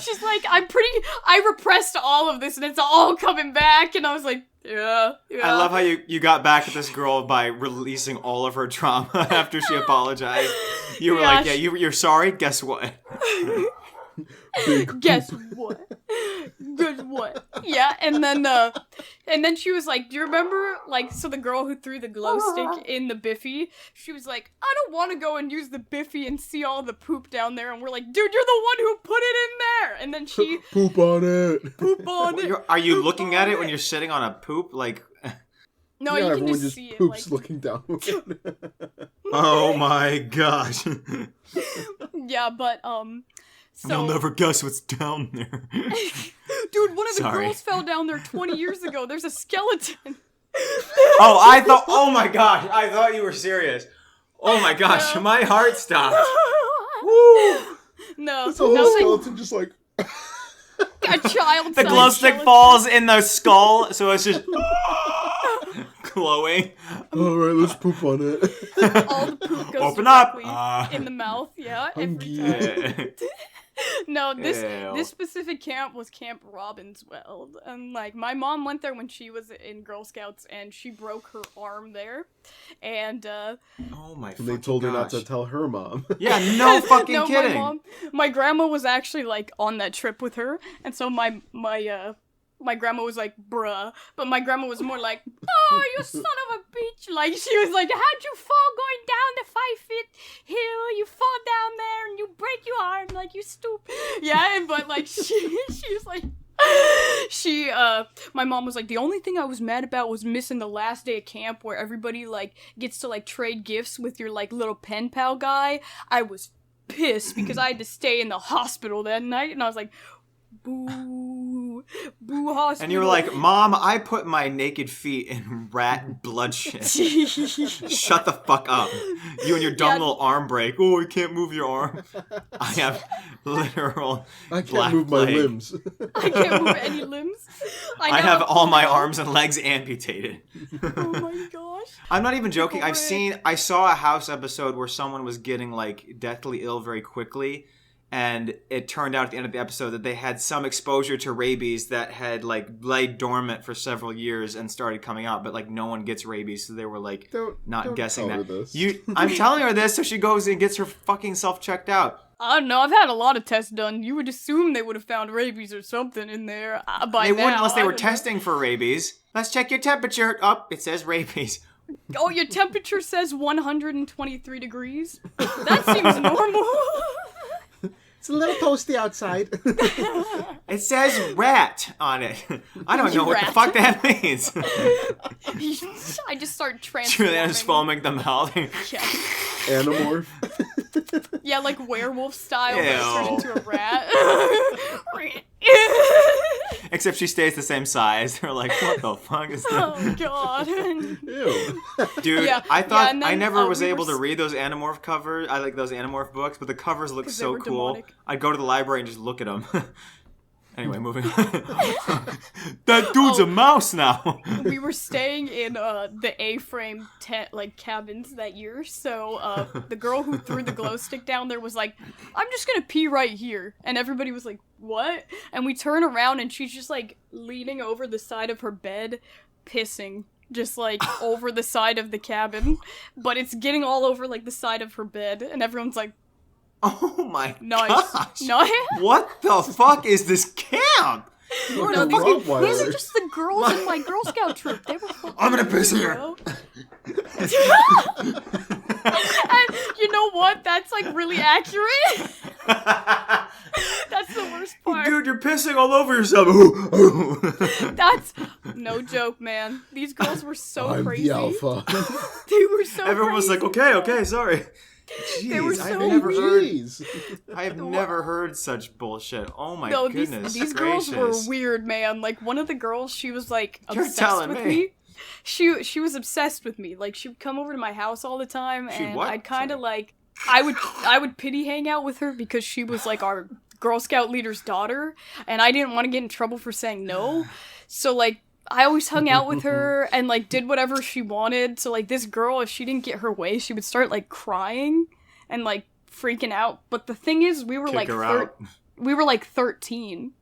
She's like, I repressed all of this, and it's all coming back, and I was like, yeah. I love how you got back at this girl by releasing all of her trauma after she apologized. You were Yeah, like, yeah, you're sorry? Guess what? Big Guess poop. what? Guess what? Yeah, and then she was like, do you remember, like, so the girl who threw the glow stick in the Biffy, she was like, I don't want to go and use the Biffy and see all the poop down there, and we're like, dude, you're the one who put it in there, and then she Poop on it. poop on it. Are you Poop looking on at it when you're sitting on a poop? Like, No, yeah, you can everyone just see it, poops like, looking down. oh my gosh. yeah, but, so... They'll never guess what's down there. Dude, one of the Sorry. girls fell down there 20 years ago. There's a skeleton. Oh my gosh, I thought you were serious. Oh my gosh, No. my heart stopped. Woo. No, It's a whole that was skeleton just like... like a child. The glow stick falls in the skull, so it's just glowing. Alright, let's poop on it. All the poop goes Open up. directly in the mouth. Yeah, every Hungry. time. No, Ew. this specific camp was Camp Robbinsweld, and like my mom went there when she was in Girl Scouts, and she broke her arm there, and Oh my And they told her not to gosh. tell her mom. Yeah, no fucking no, kidding. my grandma was actually like on that trip with her, and so my grandma was like, bruh, but my grandma was more like, oh, you son of a bitch. Like, she was like, how'd you fall going down the 5-foot hill? You fall down there and you break your arm, like, you stupid. Yeah, but, like, she was like, my mom was like, the only thing I was mad about was missing the last day of camp where everybody, like, gets to, like, trade gifts with your, like, little pen pal guy. I was pissed because I had to stay in the hospital that night, and I was like, boo hospital. And you were like, Mom, I put my naked feet in rat blood shit. Shut the fuck up. You and your dumb Yeah. little arm break. Oh, you can't move your arm. I have literal I can't black move my plague. limbs. I can't move any limbs. I have all my arms and legs amputated. Oh my gosh. I'm not even joking. Over I saw a House episode where someone was getting like deathly ill very quickly, and it turned out at the end of the episode that they had some exposure to rabies that had like laid dormant for several years and started coming out, but like no one gets rabies, so they were like not guessing tell her that. this. I'm telling her this so she goes and gets her fucking self checked out. I don't know. I've had a lot of tests done. You would assume they would have found rabies or something in there by They now. wouldn't unless they I were don't know. testing for rabies. Let's check your temperature. Up, it says rabies. Oh, your temperature says 123 degrees. That seems normal. It's a little toasty outside. It says rat on it. I don't know what the Rat. fuck that means. I just start transforming. Juliana's foaming the mouth. Yeah. Animorph. Yeah, like werewolf style, but Ew. it turned into a rat. Except she stays the same size. They're like, what the fuck is that? Oh god. Ew. Dude, Yeah, I thought and I then, never was we were able to s- read those Animorph covers. I like those Animorph books, but the covers look 'Cause they so were cool. demonic. I'd go to the library and just look at them. Anyway, moving on. That dude's a mouse now. We were staying in the A-frame tent, like cabins that year. So the girl who threw the glow stick down there was like, "I'm just gonna pee right here," and everybody was like, "What?" And we turn around and she's just like leaning over the side of her bed, pissing. Just like over the side of the cabin, but it's getting all over like the side of her bed, and everyone's like, Oh my "Nice, gosh. nice." What the fuck is this camp? You're No, a these Rottweiler. are just the girls in my Girl Scout troop. They were fucking I'm gonna piss here. bro. And you know what? That's like really accurate. That's the worst part. Dude, you're pissing all over yourself. That's no joke, man. These girls were so I'm crazy. the alpha. They were so Everyone was like, crazy. okay, sorry. They were Jeez, I've so never heard. Jeez. I have never heard such bullshit. Oh my No, goodness these gracious. girls were weird, man. Like one of the girls, she was like You're obsessed telling with me. me. She was obsessed with me. Like she would come over to my house all the time, She and what? I'd kind of Sorry. like I would pity hang out with her because she was like our Girl Scout leader's daughter, and I didn't want to get in trouble for saying no. So like I always hung out with her and like did whatever she wanted. So like this girl, if she didn't get her way, she would start like crying and like freaking out. But the thing is, we were Kick like her out. we were like 13.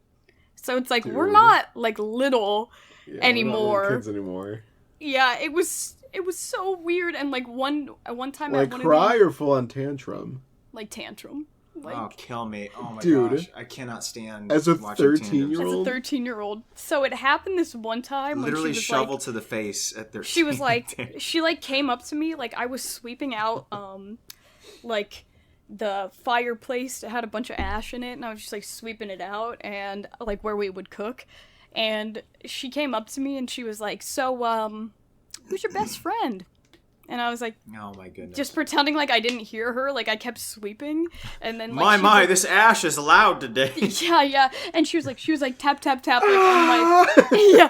So it's like we're Dude. not like little Yeah, we're not anymore. little kids anymore. Yeah, it was so weird. And like one time Like at one cry of the, or full on tantrum? like tantrum. Like, oh, kill me. Oh my Dude. gosh. I cannot stand As a watching 13-year-old? as a 13-year-old. So it happened this one time when literally she was shovel like, to the face at 13. she was like, she like came up to me, like I was sweeping out, like the fireplace that had a bunch of ash in it, and I was just like sweeping it out, and like where we would cook, and she came up to me and she was like, so, who's your best friend? And I was like, oh my goodness. just pretending like I didn't hear her, like I kept sweeping, and then like, my, this ash is loud today. yeah, and she was like tap tap tap, like on my, yeah,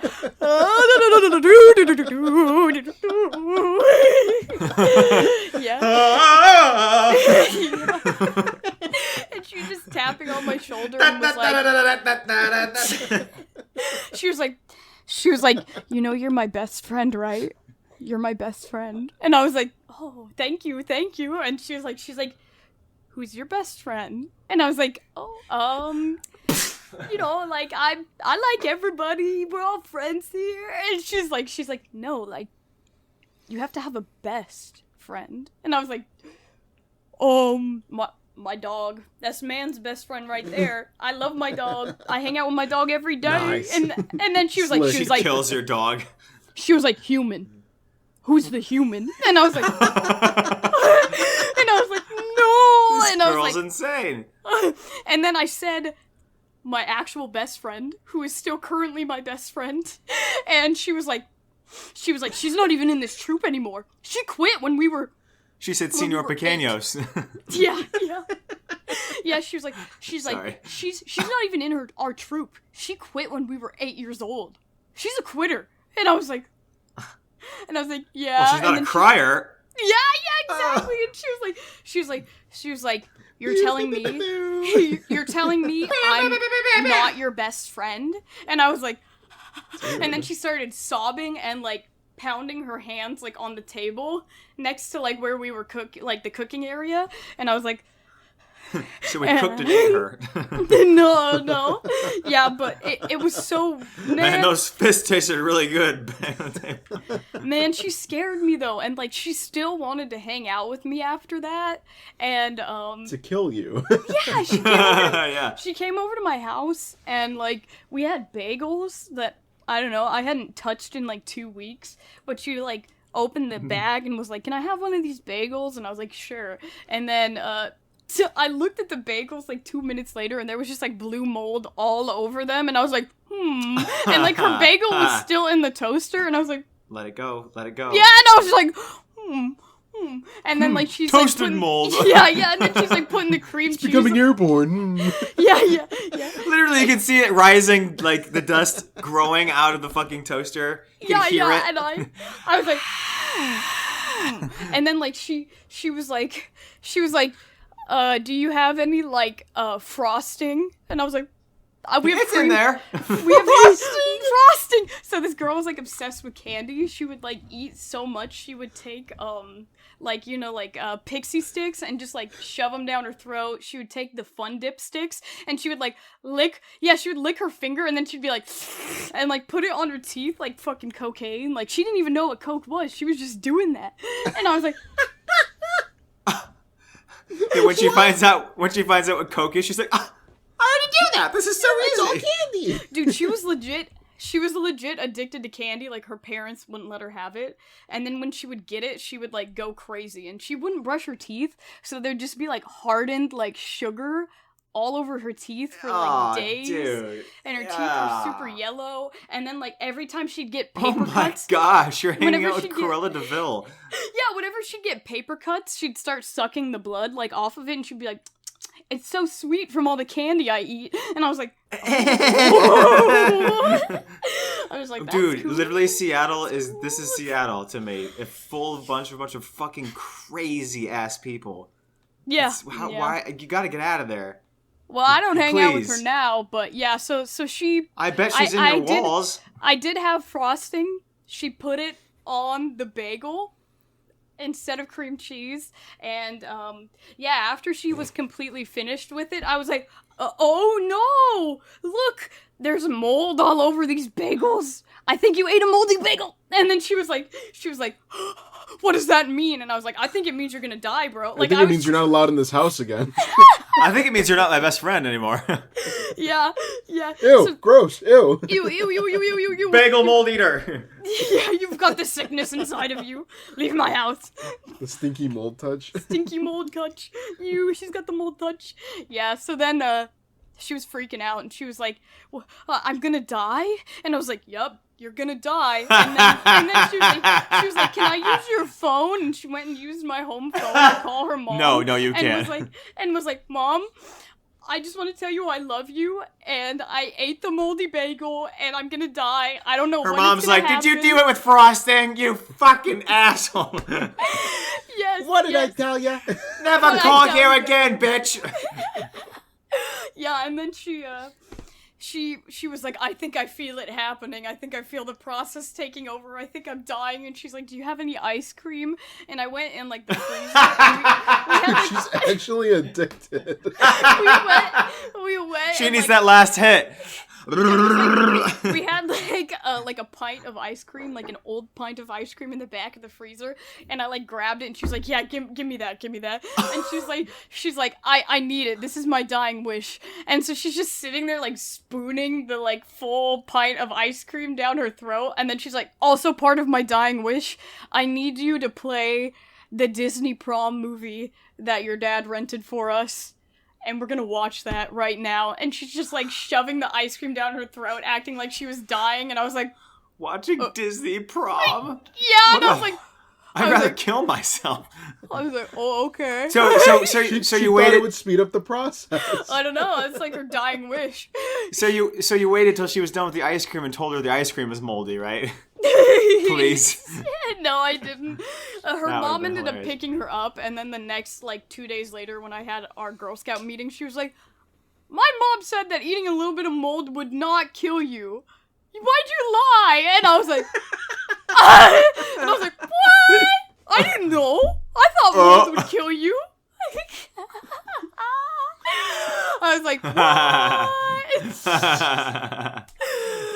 and she was just tapping on my shoulder and was like, she was like, you know, you're my best friend, right? You're my best friend. And I was like, oh, thank you. And she's like, who's your best friend? And I was like, oh, you know, like, I like everybody. We're all friends here. And she's like, no, like, you have to have a best friend. And I was like, my dog. That's man's best friend right there. I love my dog. I hang out with my dog every day. Nice. And then she was like, She kills your dog. she was like, human. Who's the human? And I was like, no. This And I was girl's like, insane. and then I said, my actual best friend, who is still currently my best friend, and she was like, she's not even in this troop anymore. She quit when we were. She said, Señor Pequeños. Yeah. Yeah, she's like, Sorry. she's not even in our troop. She quit when we were 8 years old. She's a quitter. And I was like, yeah. Well, she's not a crier. Yeah, exactly. And she was like, you're telling me I'm not your best friend? And I was like, and then she started sobbing and like pounding her hands like on the table next to like where we were the cooking area, and I was like, So we cooked and ate her. no. Yeah, but it was so... Man, those fists tasted really good. Man, she scared me, though. And, like, she still wanted to hang out with me after that. And, To kill you. yeah, she came over to my house, and, like, we had bagels that, I don't know, I hadn't touched in, like, 2 weeks. But she, like, opened the bag and was like, can I have one of these bagels? And I was like, sure. And then, so I looked at the bagels like 2 minutes later, and there was just like blue mold all over them, and I was like, and like her bagel was still in the toaster, and I was like, let it go. yeah, and I was just like, and then like she's toasted like, mold. yeah, and then she's like putting the cream cheese. Becoming airborne. Yeah. Literally, you can see it rising, like the dust growing out of the fucking toaster. You can hear it. And I was like, and then like she was like, do you have any, like, frosting? And I was like, we have It's in there. We have frosting! So this girl was, like, obsessed with candy. She would, like, eat so much, she would take, like, you know, like, pixie sticks and just, like, shove them down her throat. She would take the Fun Dip sticks, and she would, like, she would lick her finger, and then she'd be like, and, like, put it on her teeth, like, fucking cocaine. Like, she didn't even know what coke was. She was just doing that. And I was like... And when she finds out what coke is, she's like, I already do that. This is so It's all easy. candy. Dude, she was legit addicted to candy. Like, her parents wouldn't let her have it. And then when she would get it, she would, like, go crazy. And she wouldn't brush her teeth, so there'd just be, like, hardened, like, sugar all over her teeth for, like, days. Dude. And her teeth were super yellow. And then, like, every time she'd get paper Oh my cuts... gosh, you're hanging whenever out with she'd get- Cruella DeVille. Yeah, whenever she'd get paper cuts, she'd start sucking the blood, like, off of it, and she'd be like... It's so sweet from all the candy I eat. And I was like, I was like, that's dude, cool. literally Seattle is Seattle to me. It's full of a bunch of fucking crazy ass people. Yeah. Why you gotta get out of there. Well, I don't hang out with Please. her now, but yeah, so she... I bet she's in your walls. I did have frosting. She put it on the bagel instead of cream cheese, and yeah, after she was completely finished with it, I was like, oh no, look, there's mold all over these bagels. I think you ate a moldy bagel. And then she was like what does that mean? And I was like, I think it means you're gonna die, bro. Like, I think it means you're not allowed in this house again. I think it means you're not my best friend anymore. Yeah. Ew, gross, ew. Ew. Bagel mold eater. Yeah, you've got the sickness inside of you. Leave my house. The stinky mold touch. Stinky mold touch. She's got the mold touch. Yeah, so then, she was freaking out, and she was like, well, I'm gonna die? And I was like, yup, you're gonna die. And then she was like, can I use your phone? And she went and used my home phone to call her mom. No, you can't. And was like, Mom, I just want to tell you I love you, and I ate the moldy bagel, and I'm gonna die. I don't know Her when mom's it's gonna like, happen. did you do it with frosting? You fucking asshole. Yes. What did I yes. tell you? Never What call I here tell you. again, bitch. Yeah, and then she was like, I think I feel it happening. I think I feel the process taking over. I think I'm dying. And she's like, do you have any ice cream? And I went in like the freezer. And we had, like, She's actually addicted. we went. She and, needs like, that last hit. we had like a pint of ice cream, like an old pint of ice cream in the back of the freezer, and I like grabbed it, and she was like, yeah, give me that, and she's like, I need it, this is my dying wish. And so she's just sitting there like spooning the like full pint of ice cream down her throat, and then she's like, also part of my dying wish, I need you to play the Disney Prom movie that your dad rented for us. And we're gonna watch that right now. And she's just like shoving the ice cream down her throat, acting like she was dying. And I was like, Watching Disney Prom. yeah. And I was like, I'd rather kill myself. oh, okay. So She you thought it waited. would speed up the process. I don't know. It's like her dying wish. So you waited till she was done with the ice cream and told her the ice cream was moldy, right? Please. No, I didn't. Her That mom would've been ended up hilarious. picking her up, and then the next like 2 days later, when I had our Girl Scout meeting, she was like, "My mom said that eating a little bit of mold would not kill you. Why'd you lie?" And I was like, "What? I didn't know. I thought mold would kill you." I was like, "What?"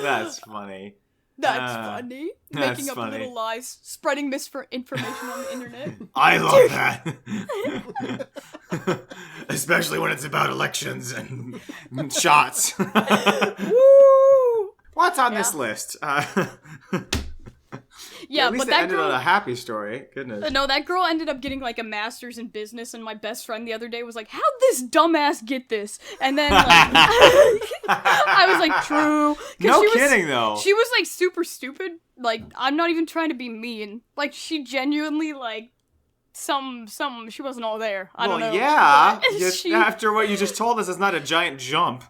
That's funny. That's funny. that's Making up funny. little lies, spreading misinformation on the internet. I love that. Especially when it's about elections and shots. Woo! What's on this Yeah. list? Yeah, At least but it that ended on girl. a happy story. Goodness. No, that girl ended up getting like a master's in business, and my best friend the other day was like, "How'd this dumbass get this?" And then like, I was like, "True." 'Cause No she was, kidding though. She was like super stupid. Like, I'm not even trying to be mean. Like, she genuinely like some she wasn't all there. I don't know. yeah. But she- After what you just told us, it's not a giant jump.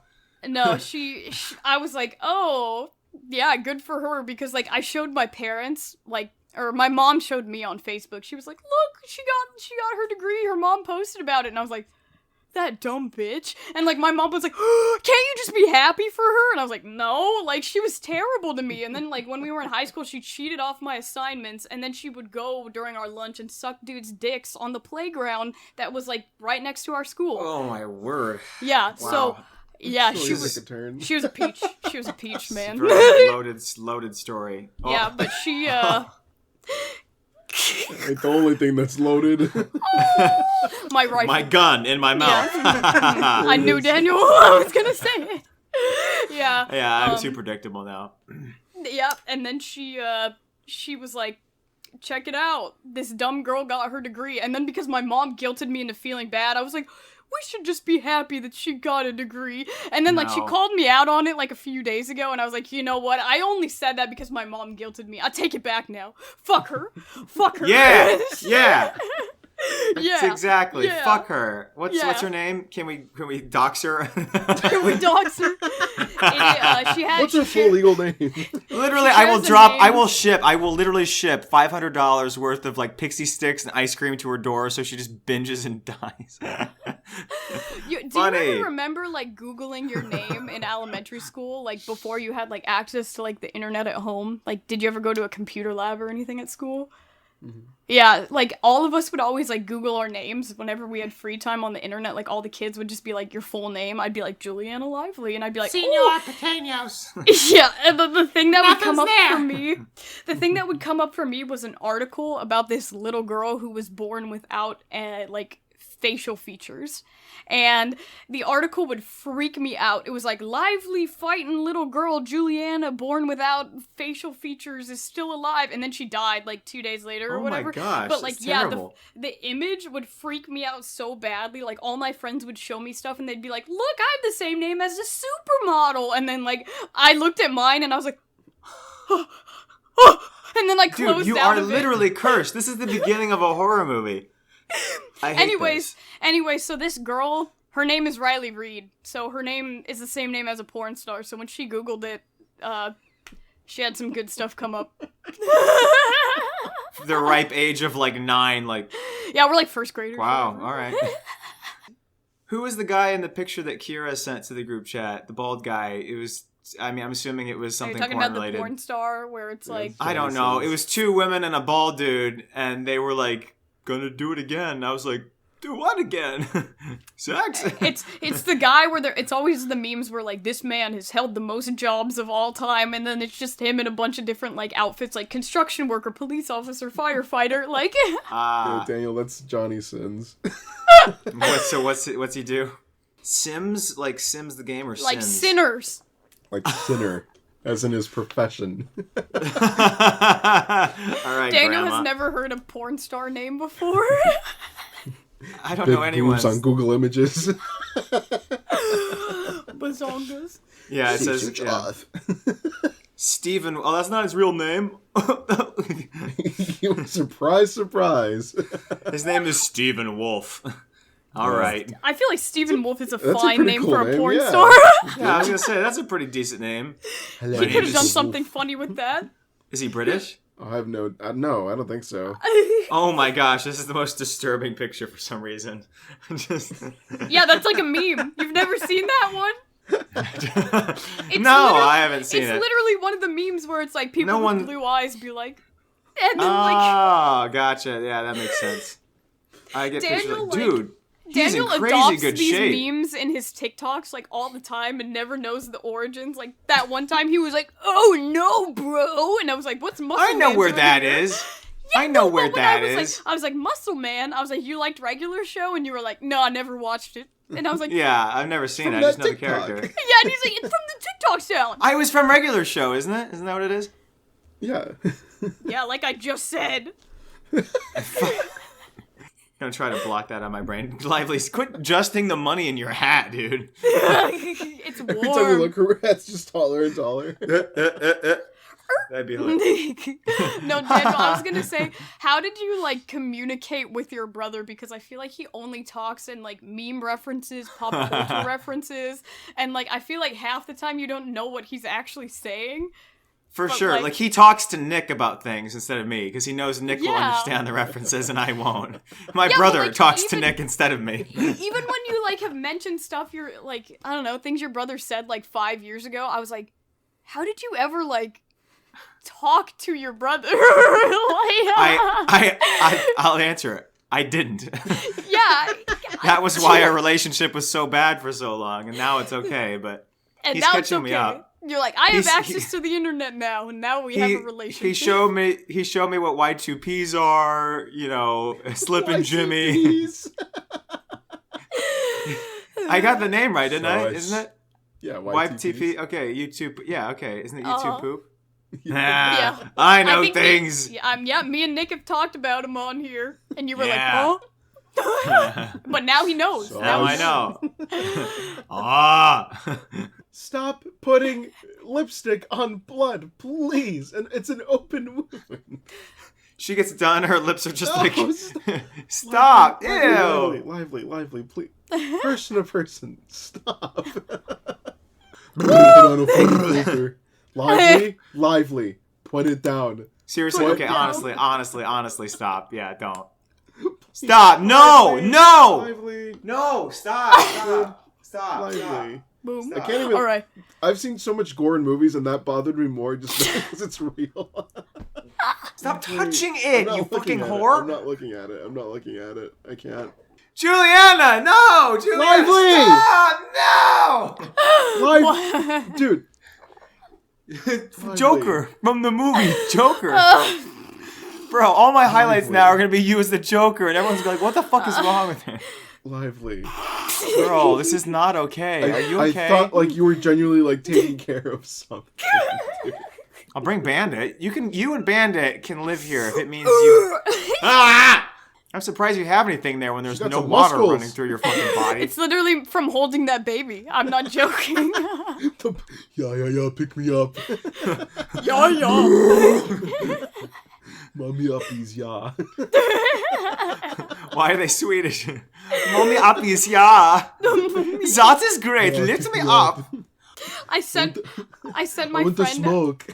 No, she I was like, oh, yeah, good for her, because, like, I showed my parents, like, or my mom showed me on Facebook. She was like, look, she got her degree, her mom posted about it, and I was like, that dumb bitch. And, like, my mom was like, can't you just be happy for her? And I was like, no, like, she was terrible to me. And then, like, when we were in high school, she cheated off my assignments, and then she would go during our lunch and suck dudes' dicks on the playground that was, like, right next to our school. Oh my word. Yeah, so... Wow. Yeah, Really she took was a turn. she was a peach. She was a peach, man. Very loaded story. Oh. Yeah, but she Like the only thing that's loaded. my rifle. My gun in my mouth. Yeah. I knew Daniel I was gonna say it. Yeah. Yeah, I'm too predictable now. Yeah, and then she was like, check it out. This dumb girl got her degree, and then because my mom guilted me into feeling bad, I was like, we should just be happy that she got a degree. And then, like, she No. called me out on it, like, a few days ago, and I was like, you know what? I only said that because my mom guilted me. I take it back now. Fuck her. Fuck her. Yeah, yeah. Yeah. Exactly. Yeah. Fuck her. What's Yeah. her name? Can we dox her? Can we dox her? She had. What's her full legal name? Literally, She I will shares a drop. name. I will literally ship $500 worth of like pixie sticks and ice cream to her door, so she just binges and dies. Do you Funny. ever remember, like, Googling your name in elementary school, like, before you had, like, access to, like, the internet at home? Like, did you ever go to a computer lab or anything at school? Yeah, like, all of us would always, like, Google our names whenever we had free time on the internet. Like, all the kids would just be like, your full name. I'd be like, Julianna Lively. And I'd be like, Señor Pequeños. yeah, and the thing that would come Nothing's up there. for me, the thing that would come up for me was an article about this little girl who was born without, like, facial features. And the article would freak me out. It was like, lively, fighting little girl Julianna, born without facial features, is still alive. And then she died, like, 2 days later or whatever. Oh my gosh, but, like, that's yeah, terrible. the image would freak me out so badly. Like, all my friends would show me stuff and they'd be like, look, I have the same name as a supermodel. And then, like, I looked at mine and I was like, and then I closed Dude, you out are of it. literally cursed. This is the beginning of a horror movie. I hate Anyways, so this girl, her name is Riley Reid. So her name is the same name as a porn star. So when she Googled it, she had some good stuff come up. The ripe age of like 9, like. Yeah, we're like first graders. Wow. All right. Who was the guy in the picture that Kira sent to the group chat? The bald guy. It was. I mean, I'm assuming it was Are you something talking porn about related. the porn star where it's like... I don't know. It was 2 women and a bald dude, and they were like, gonna do it again. I was like, do what again? Sex? It's the guy where it's always the memes where like this man has held the most jobs of all time, and then it's just him in a bunch of different like outfits, like construction worker, police officer, firefighter, like. Yeah, Daniel, that's Johnny Sins. What's he do? Sims, like Sims the game, or like Sins? sinners. Like sinner, as in his profession. All right, Daniel Grandma. has never heard a porn star name before. I don't Big know anyone. boobs on Google Images. Bazongas. Yeah, it says Stephen. Oh, that's not his real name. Surprise, surprise. His name is Stephen Wolf. All right. I feel like Stephen Wolf is a that's a fine pretty name cool for a name, porn yeah. star. Yeah, I was gonna say that's a pretty decent name. Hello. He name could have is done Wolf. something funny with that. Is he British? I have no, I don't think so. Oh my gosh, this is the most disturbing picture for some reason. Just Yeah, that's like a meme. You've never seen that one? no, I haven't seen It's it. literally one of the memes where it's like people No one- with blue eyes be like, and then Oh, gotcha. Yeah, that makes sense. I get Daniel, pictures. Dude, he's Daniel in crazy adopts good these shape. memes in his TikToks like all the time and never knows the origins. Like that one time he was like, "Oh no, bro," and I was like, "What's muscle?" I know Man where doing that here?" is. I know where But when that I was is. Like, I was like, "Muscle Man." I was like, "You liked regular show?" And you were like, "No, I never watched it." And I was like, Yeah, I've never seen From it. I just that know the TikTok. character. "Yeah," and he's like, "It's from the TikTok sound." I was from regular show, isn't it? Isn't that what it is? Yeah. Yeah, like I just said. I'm gonna try to block that out of my brain. Lively, quit adjusting the money in your hat, dude. It's warm. Every time you look, her hat's just taller and taller. That'd be hilarious. No, Daniel, I was gonna say, how did you, like, communicate with your brother? Because I feel like he only talks in, like, meme references, pop culture references, and, like, I feel like half the time you don't know what he's actually saying. For But, sure. like- Like, he talks to Nick about things instead of me, because he knows Nick will Yeah. understand the references and I won't. My Yeah, but, brother like, talks to even- Nick instead of me. Even when you, like, have mentioned stuff you're, like, I don't know, things your brother said, like, 5 years ago, I was like, how did you ever, like, talk to your brother? I'll answer it. I didn't. Yeah. That was why our relationship was so bad for so long, and now it's okay, but And he's now it's catching me okay. up. You're like, I have He's- access to the internet now, and now we have a relationship. He showed me what Y2Ps are, you know, Slippin' Jimmy. YCPs. I got the name right, didn't I? Shush. Isn't it? Yeah, YTP. Okay, YouTube. Yeah, okay. Isn't it YouTube Uh-huh. poop? Yeah. I know think things. Me and Nick have talked about him on here, and you were Yeah. like, huh? But now he knows. So- Now I he know. Ah. Stop putting lipstick on blood, please. And it's an open wound. She gets done. Her lips are just No, like. stop. Stop! Lively, Ew. lively, please. Person to person, stop. Put on a filter. Lively. Put it down. Seriously. Put Okay. it down. Honestly. Stop. Yeah. Don't. Stop. No. Lively, No. Lively. No. Stop. Stop. Lively. Boom. I can't even. All right. I've seen so much gore in movies, and that bothered me more just because it's real. Stop touching I'm it, not you looking fucking at it. whore. I'm not looking at it. I'm not looking at it. I can't. Juliana, no! Juliana, Lively! stop! No! Live, dude. Joker from the movie Joker. Bro, all my highlights now are gonna be you as the Joker, and everyone's gonna be like, "What the fuck is wrong with her?" Lively. Bro, this is not okay. Are you okay? I thought like you were genuinely like taking care of something. Dude. I'll bring Bandit. You and Bandit can live here if it means you. Ah! I'm surprised you have anything there when there's got no some water muscles. running through your fucking body. It's literally from holding that baby. I'm not joking. Yeah, pick me up. Yeah. Mommy uppies, yeah. Why are they Swedish? Mommy uppies, yeah. That is great. Yeah, Lift pick me me up. I sent my I want to friend. smoke.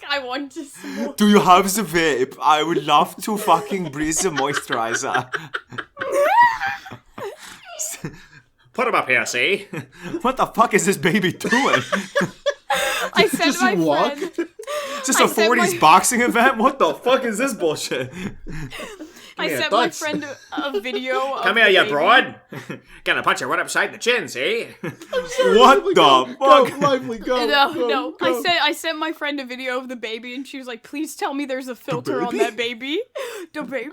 I want to smoke. Do you have the vape? I would love to fucking breathe the moisturizer. Put him up here, see? What the fuck is this baby doing? I sent Does my he walk? friend. Just a I sent 40s my- boxing event? What the fuck is this bullshit? I here, sent my thoughts. friend a video. Come of here, the you baby. broad. Gonna punch you right upside the chin, see? Sorry, What Lively, the go, fuck? Go, Lively, go. No, go, no. go. I sent my friend a video of the baby, and she was like, "Please tell me there's a filter on that baby, the baby."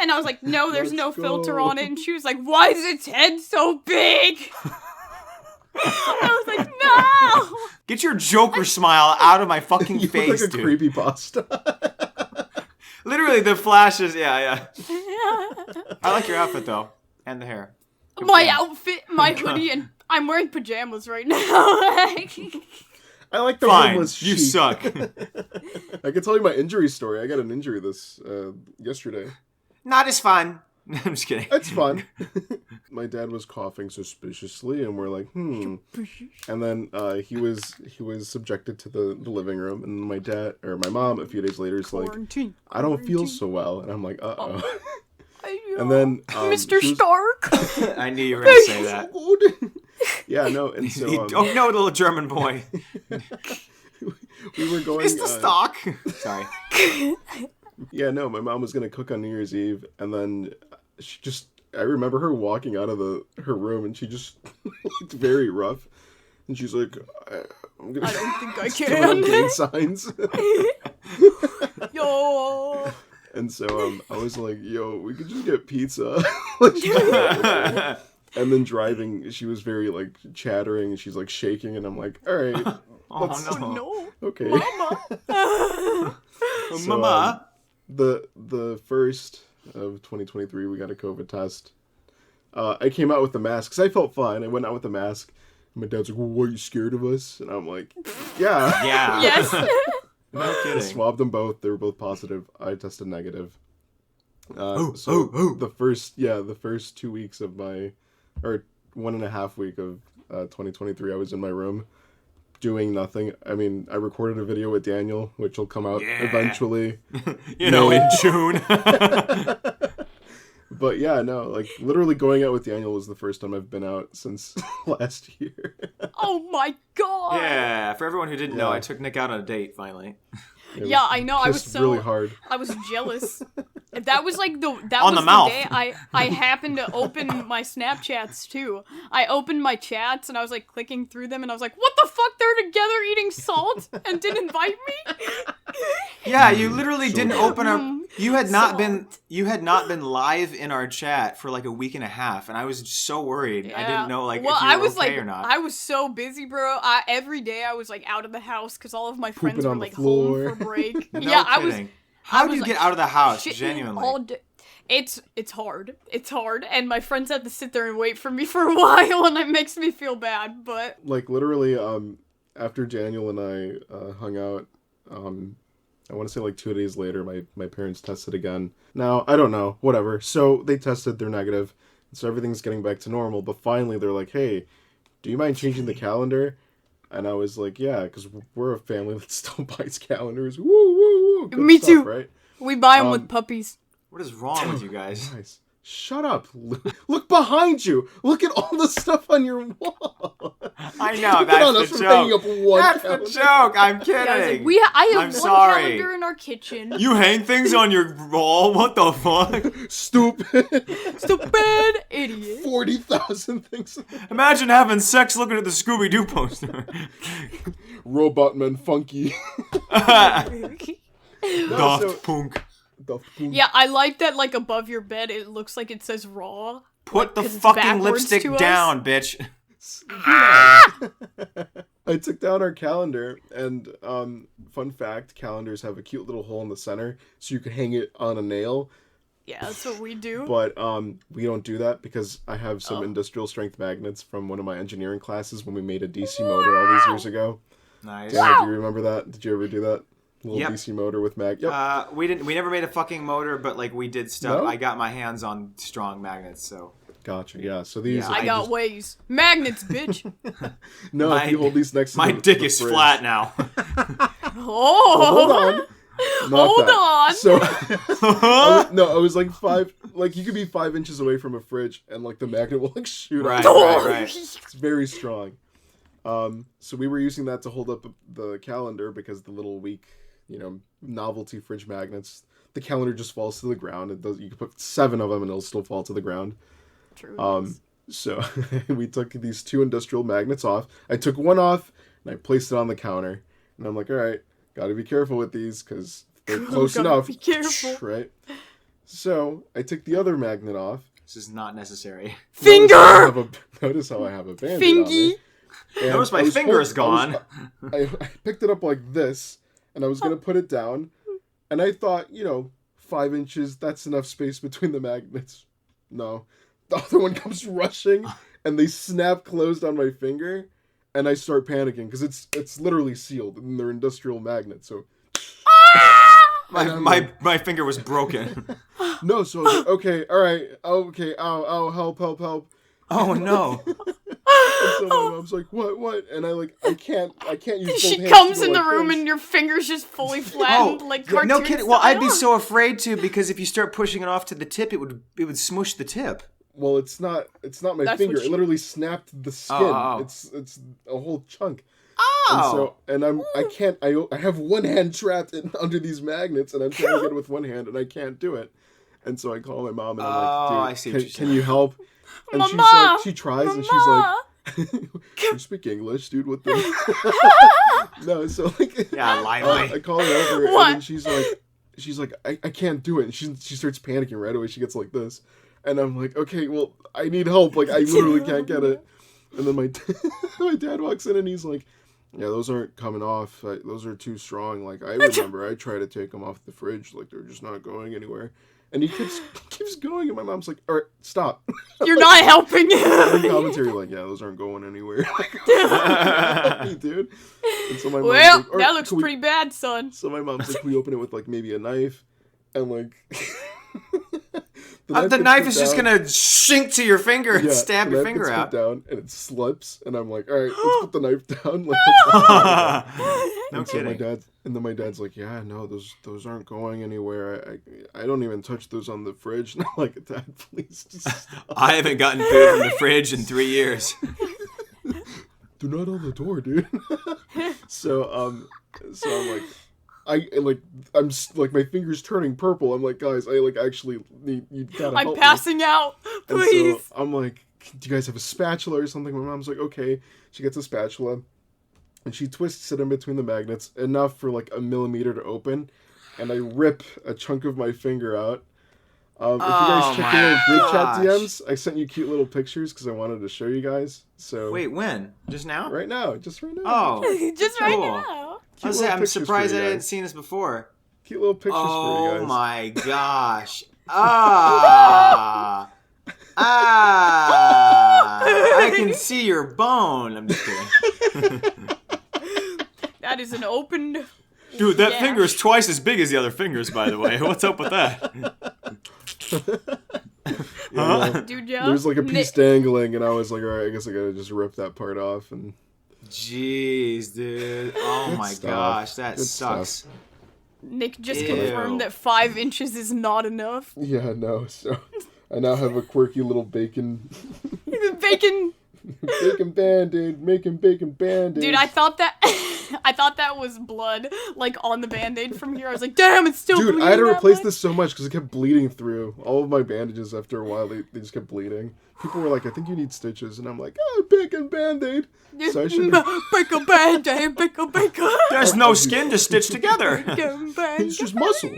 And I was like, "No, there's no Let's filter go. on it." And she was like, "Why is its head so big?" I was like, "No." Get your Joker smile out of my fucking You look face, like a dude. creepypasta. Literally, the flashes. Yeah. I like your outfit, though. And the hair. My outfit, my hoodie, and I'm wearing pajamas right now. I like the Fine, homeless you sheep. suck. I can tell you my injury story. I got an injury this yesterday. Not as fun. I'm just kidding. It's fun. My dad was coughing suspiciously, and we're like, And then he was subjected to the living room, and my mom a few days later is like, Quarantine. I don't feel so well, and I'm like, Oh. And then Mr. she was- Stark. I knew you were gonna say that. Yeah, no, and so Oh no, little German boy. we were going. Mr. Stock. Sorry. Yeah, no, my mom was gonna cook on New Year's Eve, and then I remember her walking out of her room, and she just looked very rough, and she's like, I'm gonna. I don't think I throwing up can. gang signs. Yo. And so I was like, yo, we could just get pizza. Like, she's like, and then driving, she was very like chattering, and she's like shaking, and I'm like, all right, Oh no. No. okay. Mama. So, Mama. The first of 2023, we got a COVID test. I came out with the mask because I felt fine. I went out with the mask. And my dad's like, well, what, are you scared of us? And I'm like, yeah. Yeah. Yes. No I kidding. swabbed them both. They were both positive. I tested negative. Oh. The first 2 weeks of my, or 1.5 week of 2023, I was in my room doing nothing. I mean, I recorded a video with Daniel, which will come out eventually. In June. But yeah, no, like literally going out with Daniel was the first time I've been out since last year. Oh my god. Yeah, for everyone who didn't know, Yeah. I took Nick out on a date finally. It Yeah, was I know. I was pissed so really hard. I was jealous. That was like that On was the mouth. day I happened to open my Snapchats too. I opened my chats and I was like clicking through them and I was like, what the fuck? They're together eating salt and didn't invite me. Yeah, you literally So didn't bad. open our. You had not been. Salt. You had not been live in our chat for like a week and a half, and I was just so worried. I didn't know like well, if you I were was okay like, or not. I was so busy, bro. Every day I was like out of the house because all of my friends Pooping were on the like floor. home for break. No Yeah, I was. kidding. How do was, you like, get out of the house? shitting Genuinely. all day. It's hard. It's hard, and my friends had to sit there and wait for me for a while, and it makes me feel bad. But Like literally, after Daniel and I hung out, I want to say like 2 days later, my parents tested again. Now, I don't know, whatever. So they tested, they're negative, so everything's getting back to normal. But finally, they're like, hey, do you mind changing the calendar? And I was like, yeah, because we're a family that still buys calendars. Woo, woo, woo. Good Me stuff, too. right? we buy them with puppies. What is wrong with you guys? Nice. Shut up. Look behind you. Look at all the stuff on your wall. I know, That's that's the joke. That's calendar. the joke. I'm Yeah, I was kidding. like, I have I'm one sorry. calendar in our kitchen. You hang things on your wall? What the fuck? Stupid. Stupid idiot. 40,000 things. Imagine having sex looking at the Scooby-Doo poster. Robot Men Funky. Daft Punk. Yeah, I like that, like, above your bed, it looks like it says raw. Put the 'cause it's fucking backwards lipstick to us. down, bitch. I took down our calendar, and fun fact, calendars have a cute little hole in the center, so you can hang it on a nail. Yeah, that's what we do. But we don't do that because I have some industrial strength magnets from one of my engineering classes when we made a DC motor all these years ago. Nice. Daniel, do you remember that? Did you ever do that? Little Yep. DC motor with Yep. We never made a fucking motor, but like we did stuff. No? I got my hands on strong magnets, so Gotcha. Yeah. So these. Yeah, I got ways. Magnets, bitch. No, if you hold these next to my the dick is fridge- flat now. Oh, Hold on. Hold on. So, I was like 5. Like you could be 5 inches away from a fridge, and like the magnet will like shoot Right, out. right. It's very strong. So we were using that to hold up the calendar because the little weak, novelty fridge magnets. The calendar just falls to the ground. It does. You can put 7 of them, and it'll still fall to the ground. True. So we took these 2 industrial magnets off. I took one off and I placed it on the counter. And I'm like, all right, gotta be careful with these because they're close Gotta enough. be careful. Right? So I took the other magnet off. This is not necessary. Finger! Notice how I have a band-aid Fingy! on me. And Notice my I was finger is hold- gone. I picked it up like this, and I was gonna put it down, and I thought, 5 inches, that's enough space between the magnets. No. The other one comes rushing, and they snap closed on my finger, and I start panicking, because it's literally sealed, and they're industrial magnets, so... My finger was broken. No, so I was like, okay, alright, okay, ow, help. Oh no. And so my mom's like, what? And I can't use both She hands comes to in go the like room this. and your finger's just fully flattened, like cartoon no kidding. Well, I'd be style. so afraid to because if you start pushing it off to the tip, it would smush the tip. Well, it's not my That's finger. what It literally snapped the skin. Oh. It's a whole chunk. Oh. I have one hand trapped under these magnets, and I'm trying to get it with one hand, and I can't do it. And so I call my mom, and I'm I like, see dude, what you're can you help? And she's Mama! like, she tries, and she's Mama! like, you speak English, dude? What the? No, so like, Yeah, lively. I call her over, What? and then she's like, I can't do it. And she starts panicking right away. She gets like this, and I'm like, okay, well, I need help. Like, I literally can't get it. And then my dad walks in, and he's like, yeah, those aren't coming off. Those are too strong. Like, I remember I tried to take them off the fridge. Like, they're just not going anywhere. And he keeps going, and my mom's like, all right, stop. You're not helping. In commentary, like, yeah, those aren't going anywhere. Help me, dude. And so my mom's Well, like, all that right, looks can we-" pretty bad, son. So my mom's like, can we open it with, like, maybe a knife? And, like... The gets knife put is just down. gonna sink to your finger and Yeah, stab the your knife finger gets put out. down, and it slips, and I'm like, all right, let's put the knife down. Like, No and so kidding. my dad's like, yeah, no, those aren't going anywhere. I don't even touch those on the fridge. And I'm like, Dad, please just stop. I haven't gotten food from the fridge in 3 years. They're not on the door, dude. So I'm like, I'm like, my finger's turning purple. I'm like, guys, I like actually need, you gotta help I'm me. passing out. And Please. so I'm like, do you guys have a spatula or something? My mom's like, okay. She gets a spatula, and she twists it in between the magnets, enough for like a millimeter to open, and I rip a chunk of my finger out. If you guys check your little group chat DMs, I sent you cute little pictures because I wanted to show you guys. So Wait, when? Just now? right now, just right now. Oh, Just right cool. now. I was Cute saying, little I'm pictures surprised for I you hadn't guys. seen this before. Cute little pictures for you Oh guys. my gosh. I can see your bone. I'm just kidding. That is an opened. Dude, that Yeah. finger is twice as big as the other fingers, by the way. What's up with that? Yeah, Dude, yeah. there's like a piece dangling, and I was like, all right, I guess I gotta just rip that part off. And Jeez, dude. Oh Good my stuff. gosh, that Good sucks. stuff. Nick just Ew. confirmed that 5 inches is not enough. yeah, no. So I now have a quirky little bacon Bacon. bacon band-aid, making bacon band-aids. Dude, I thought that was blood, like, on the Band-Aid from here. I was like, damn, it's still bleeding. Dude, I had to that replace way. this so much because it kept bleeding through. All of my bandages, after a while, they just kept bleeding. People were like, I think you need stitches. And I'm like, oh, bacon band-aid. So I should Bacon Band-Aid, bacon. There's no skin to stitch together. Bacon It's just muscle.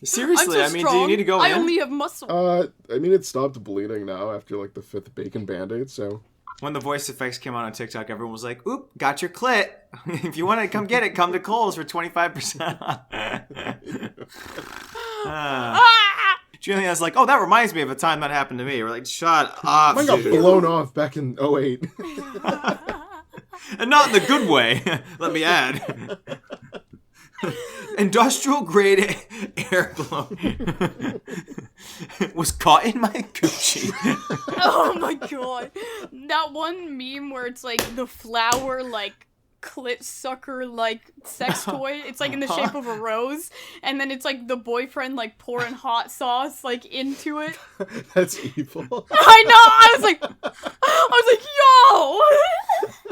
Seriously, I'm so do you strong. need to go I in? only have muscle. I mean, it stopped bleeding now after, like, the 5th bacon band-aid, so... When the voice effects came out on TikTok, everyone was like, oop, got your clit. If you want to come get it, come to Kohl's for 25% off. Juliana's like, oh, that reminds me of a time that happened to me. We're like, shut up, Mine got dude. blown off back in 08. And not in the good way, let me add. Industrial grade air blow was caught in my Gucci. Oh my god. That one meme where it's like the flower, like, clit sucker, like, sex toy. It's like in the shape of a rose. And then it's like the boyfriend, like, pouring hot sauce, like, into it. That's evil. I know! I was like, yo!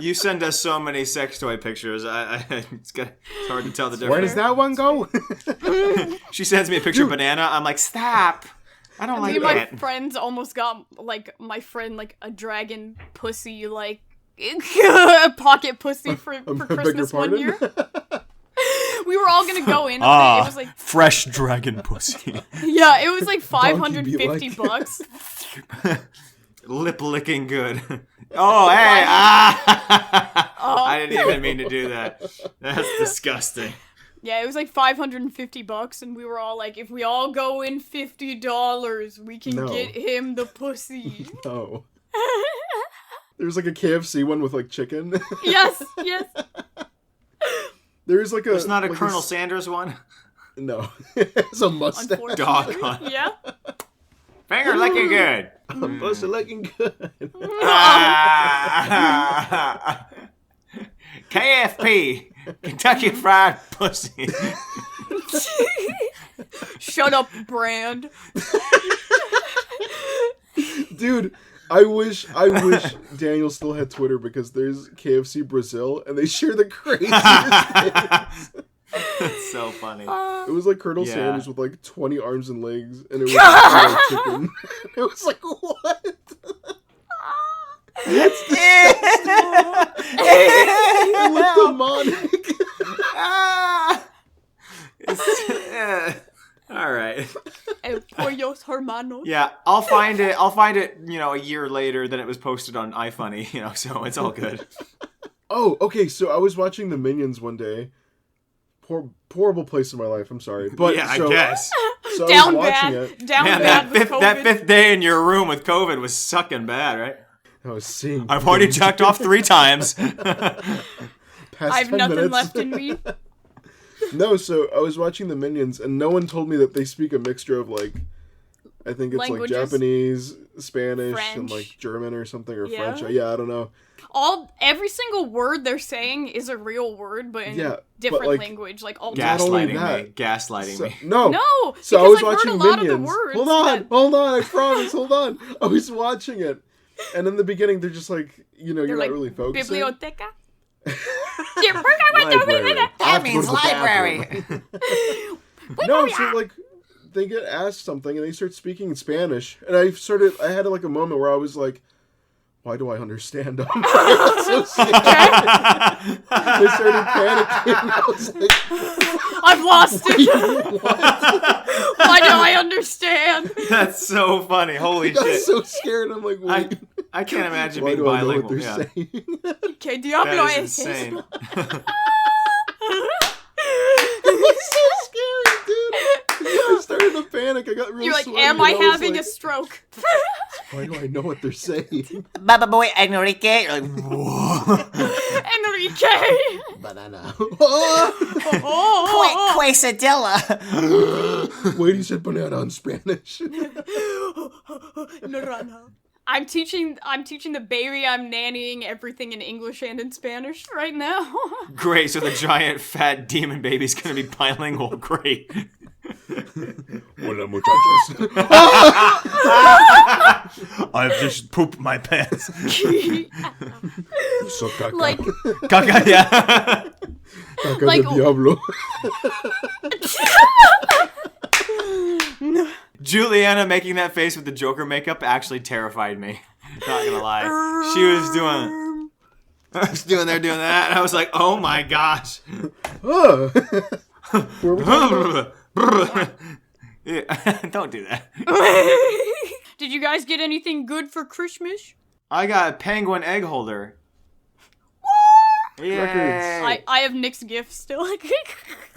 You send us so many sex toy pictures. It's hard to tell the difference. Where does that one go? She sends me a picture of banana. I'm like, stop. I don't Me like and my that. friends almost got, like, my friend, like, a dragon pussy, like, pocket pussy for I beg your Christmas one pardon? year. We were all gonna go in on it. It was like, fresh dragon pussy. yeah, it was like Donkey be $550 like. bucks. Lip licking good. Oh, hey! I didn't even mean to do that. That's disgusting. Yeah, it was like $550, and we were all like, if we all go in $50, we can No. get him the pussy. No. There's like a KFC one with like chicken. Yes. There's like a. It's not a like Colonel Sanders one. No. It's a mustache. Unfortunately. Doggone. Yeah. Finger licking good. A mustache looking good. KFP. Kentucky Fried Pussy. Shut up, brand. Dude, I wish Daniel still had Twitter because there's KFC Brazil and they share the craziest things. That's so funny. It was like Colonel Yeah. Sanders with like 20 arms and legs and it was like chicken. It was like, what? That's disgusting. It looked demonic. All right. El pollos hermanos. Yeah, I'll find it. A year later than it was posted on iFunny. So it's all good. Oh, okay. So I was watching the Minions one day. Horrible place in my life. I'm sorry, but yeah, so, I guess. So I Down was watching bad. it. Down Man, bad with that COVID. fifth day in your room with COVID was sucking bad, right? I was seeing. I've already jacked off 3 times. Past I have 10 nothing minutes. left in me. No, so I was watching the Minions, and no one told me that they speak a mixture of like, I think it's Languages? like Japanese, Spanish, and French. like German or something, or Yeah. French. Yeah, I don't know. Every single word they're saying is a real word, but in Yeah, a different but, like, language, like all Not only Gaslighting that. me. Gaslighting So, me. no, No, So I because was I've watching heard a lot Minions. of the words. Hold on, I promise. Hold on. I was watching it, and in the beginning, they're just like, you're They're not like, really focusing. biblioteca? Library. I That have to go means to the library. bathroom. No, so like they get asked something and they start speaking in Spanish, and I had like a moment where I was like, why do I understand them? I got so scared. They started panicking. And I was like, I've lost it. what? Why do I understand? That's so funny. Holy I got shit. so scared. I'm like, wait. I can't imagine Why being do I know what bilingual. they're Yeah. saying? Que diablo That is es insane. esto? It's so scary, dude. I started to panic. I got real You're like, sweaty, am and I was having like, a stroke? Why do I know what they're saying? Baba boy Enrique. You're like, whoa. Enrique! Banana. Oh, Quesadilla. Wait, he said banana in Spanish. Naranja. I'm teaching the baby I'm nannying everything in English and in Spanish right now. Great, so the giant fat demon baby's gonna be bilingual. Great. Hola, muchachos. I've just pooped my pants. So caca. Like, Caca, yeah. Caca like- de diablo. Juliana making that face with the Joker makeup actually terrified me. Not gonna lie. She was doing that, and I was like, oh my gosh. Ah. Where are we talking about? Yeah, don't do that. did you guys get anything good for Christmas? I got a penguin egg holder. Records. I have Nick's gift still.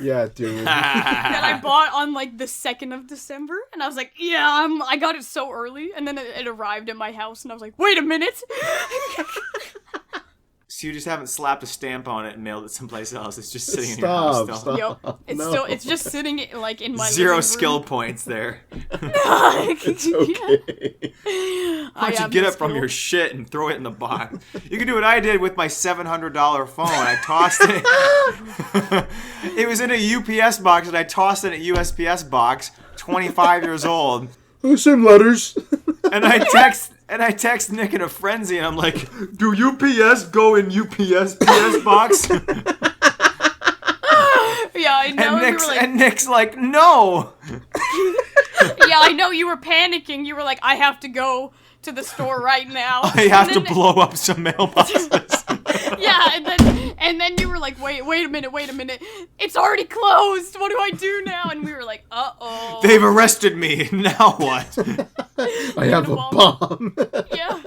Yeah, dude. That I bought on like the 2nd of December, and I was like, yeah, I got it so early, and then it arrived at my house, and I was like, wait a minute. So you just haven't slapped a stamp on it and mailed it someplace else. It's just sitting in your house Stop, still. stop. Yep, it's No. still it's just sitting like in my Zero living skill room. points there. It's okay. Why don't you get up from your shit and throw it in the box? You can do what I did with my $700 phone. I tossed it. It was in a UPS box, and I tossed it in a USPS box. 25 years old, Same letters. and I text Nick in a frenzy, and I'm like, "Do UPS go in UPS box?" Yeah, I know. And Nick's like, "No." Yeah, I know you were panicking. You were like, I have to go to the store right now. I have And to then- blow up some mailboxes. Yeah, and then you were like, wait a minute. It's already closed. What do I do now? And we were like, uh-oh. They've arrested me. Now what? I have a bomb. Yeah,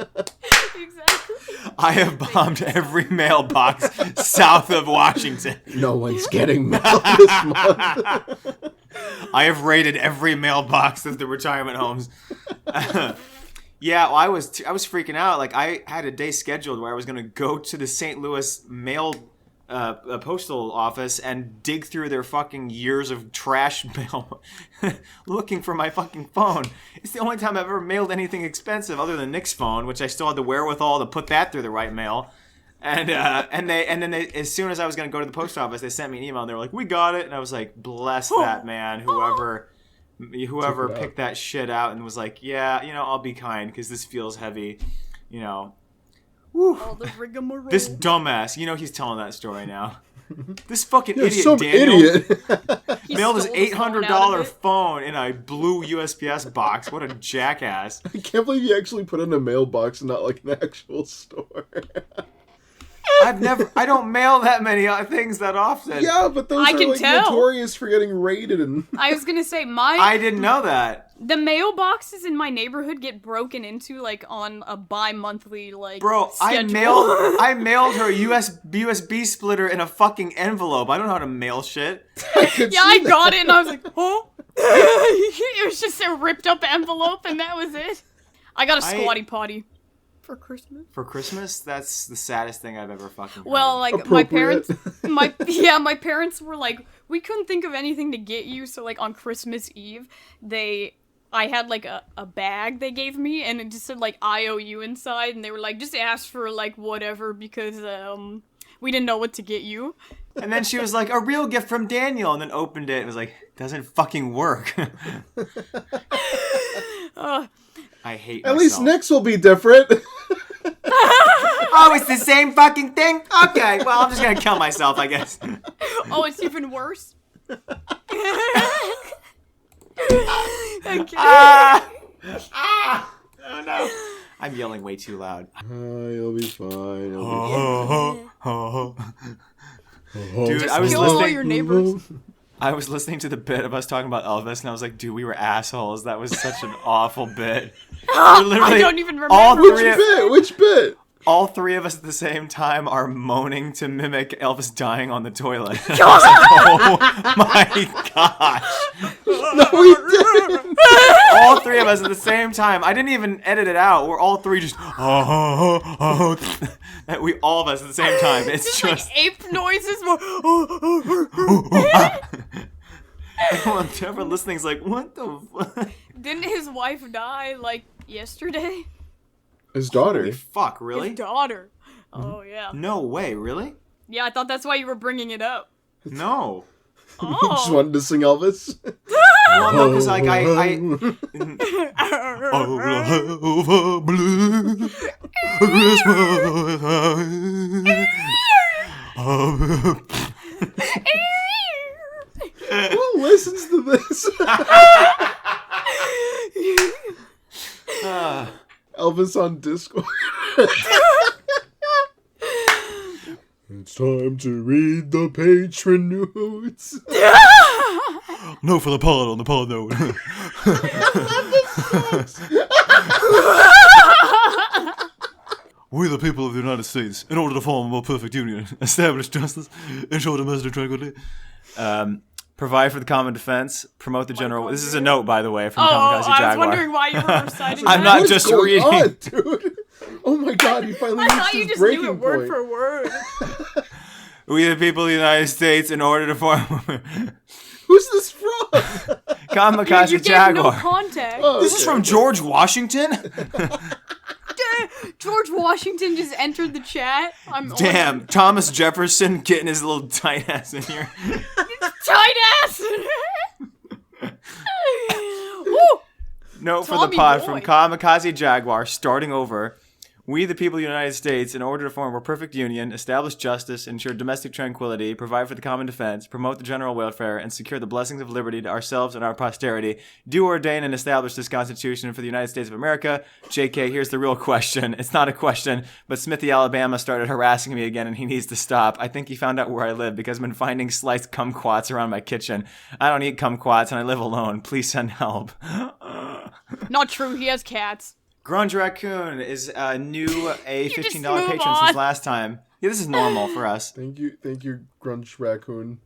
exactly. I have bombed every mailbox south of Washington. No one's getting mail this month. I have raided every mailbox of the retirement homes. Yeah, well, I was freaking out. Like, I had a day scheduled where I was going to go to the St. Louis mail postal office and dig through their fucking years of trash mail looking for my fucking phone. It's the only time I've ever mailed anything expensive other than Nick's phone, which I still had the wherewithal to put that through the right mail. And then they, as soon as I was going to go to the post office, they sent me an email and they were like, "We got it." And I was like, "Bless that man, whoever picked that shit out and was like, yeah, I'll be kind because this feels heavy, Whew. All the rigmarole. This dumbass, he's telling that story now. This fucking Yeah, idiot some Daniel idiot. He mailed his stole the phone out $800 of it. phone in a blue USPS box. What a jackass. I can't believe you actually put it in a mailbox and not like an actual store. I don't mail that many things that often. Yeah, but those I are can like tell. notorious for getting raided and I was gonna say, I didn't know that. the mailboxes in my neighborhood get broken into, like, on a bi-monthly, like, Bro, schedule. I mailed her a USB splitter in a fucking envelope. I don't know how to mail shit. Yeah, I got it, and I was like, oh. It was just a ripped up envelope, and that was it. I got a squatty potty for Christmas. For Christmas, that's the saddest thing I've ever fucking heard. Well, like, my Appropriate. parents, my parents were like, we couldn't think of anything to get you, so, like, on Christmas Eve, I had, like, a bag they gave me, and it just said, like, IOU inside, and they were like, just ask for, like, whatever, because, we didn't know what to get you. And then she was like, "A real gift from Daniel," and then opened it and was like, "Doesn't fucking work." I hate at myself. least Nick's will be different. Oh, it's the same fucking thing? Okay, well, I'm just gonna kill myself, I guess. Oh, it's even worse? Okay. Oh no. I'm yelling way too loud. You'll be fine. Dude, Just I was kill all listening. your neighbors. I was listening to the bit of us talking about Elvis, and I was like, dude, we were assholes. That was such an awful bit. I Literally, don't even remember. all Which three of- bit? Which bit? all three of us at the same time are moaning to mimic Elvis dying on the toilet. I was like, oh my gosh. No, we didn't. All three of us at the same time. I didn't even edit it out. We're all three just all of us at the same time. It's just like ape noises. everyone ever listening is like, what the fuck? Didn't his wife die like yesterday? His daughter. Holy fuck, really? His daughter. Oh yeah. No way, really? Yeah, I thought that's why you were bringing it up. No. You just Oh. wanted to sing Elvis. Well, no, because like I All over blue Christmas. Who listens to this? Elvis on Discord. It's time to read the patron notes. No for the pod on the pod note. We, the people of the United States, in order to form a more perfect union, establish justice, ensure domestic tranquility, provide for the common defense, promote the general... This is a note, by the way, from Kamikaze Jaguar. I was wondering why you were reciting I'm that. not just What's reading. going on, dude? Oh my god, he finally I reached thought you his just breaking knew it word point. for word. We, the people of the United States, in order to form... Who's this from? Kamikaze You gave Jaguar. no context. Oh, This is from George Washington? George Washington just entered the chat. I'm Damn, Thomas Jefferson getting his little tight ass in here. tight ass. Woo! Note for the Tommy pod boy. from Kamikaze Jaguar, starting over. We, the people of the United States, in order to form a perfect union, establish justice, ensure domestic tranquility, provide for the common defense, promote the general welfare, and secure the blessings of liberty to ourselves and our posterity, do ordain and establish this Constitution for the United States of America. JK, here's the real question. It's not a question, but Smithy, Alabama started harassing me again and he needs to stop. I think he found out where I live because I've been finding sliced kumquats around my kitchen. I don't eat kumquats and I live alone. Please send help. Not true. He has cats. Grunge Raccoon is a new just $15 move patron on. since last time. Yeah, this is normal for us. Thank you, Grunge Raccoon.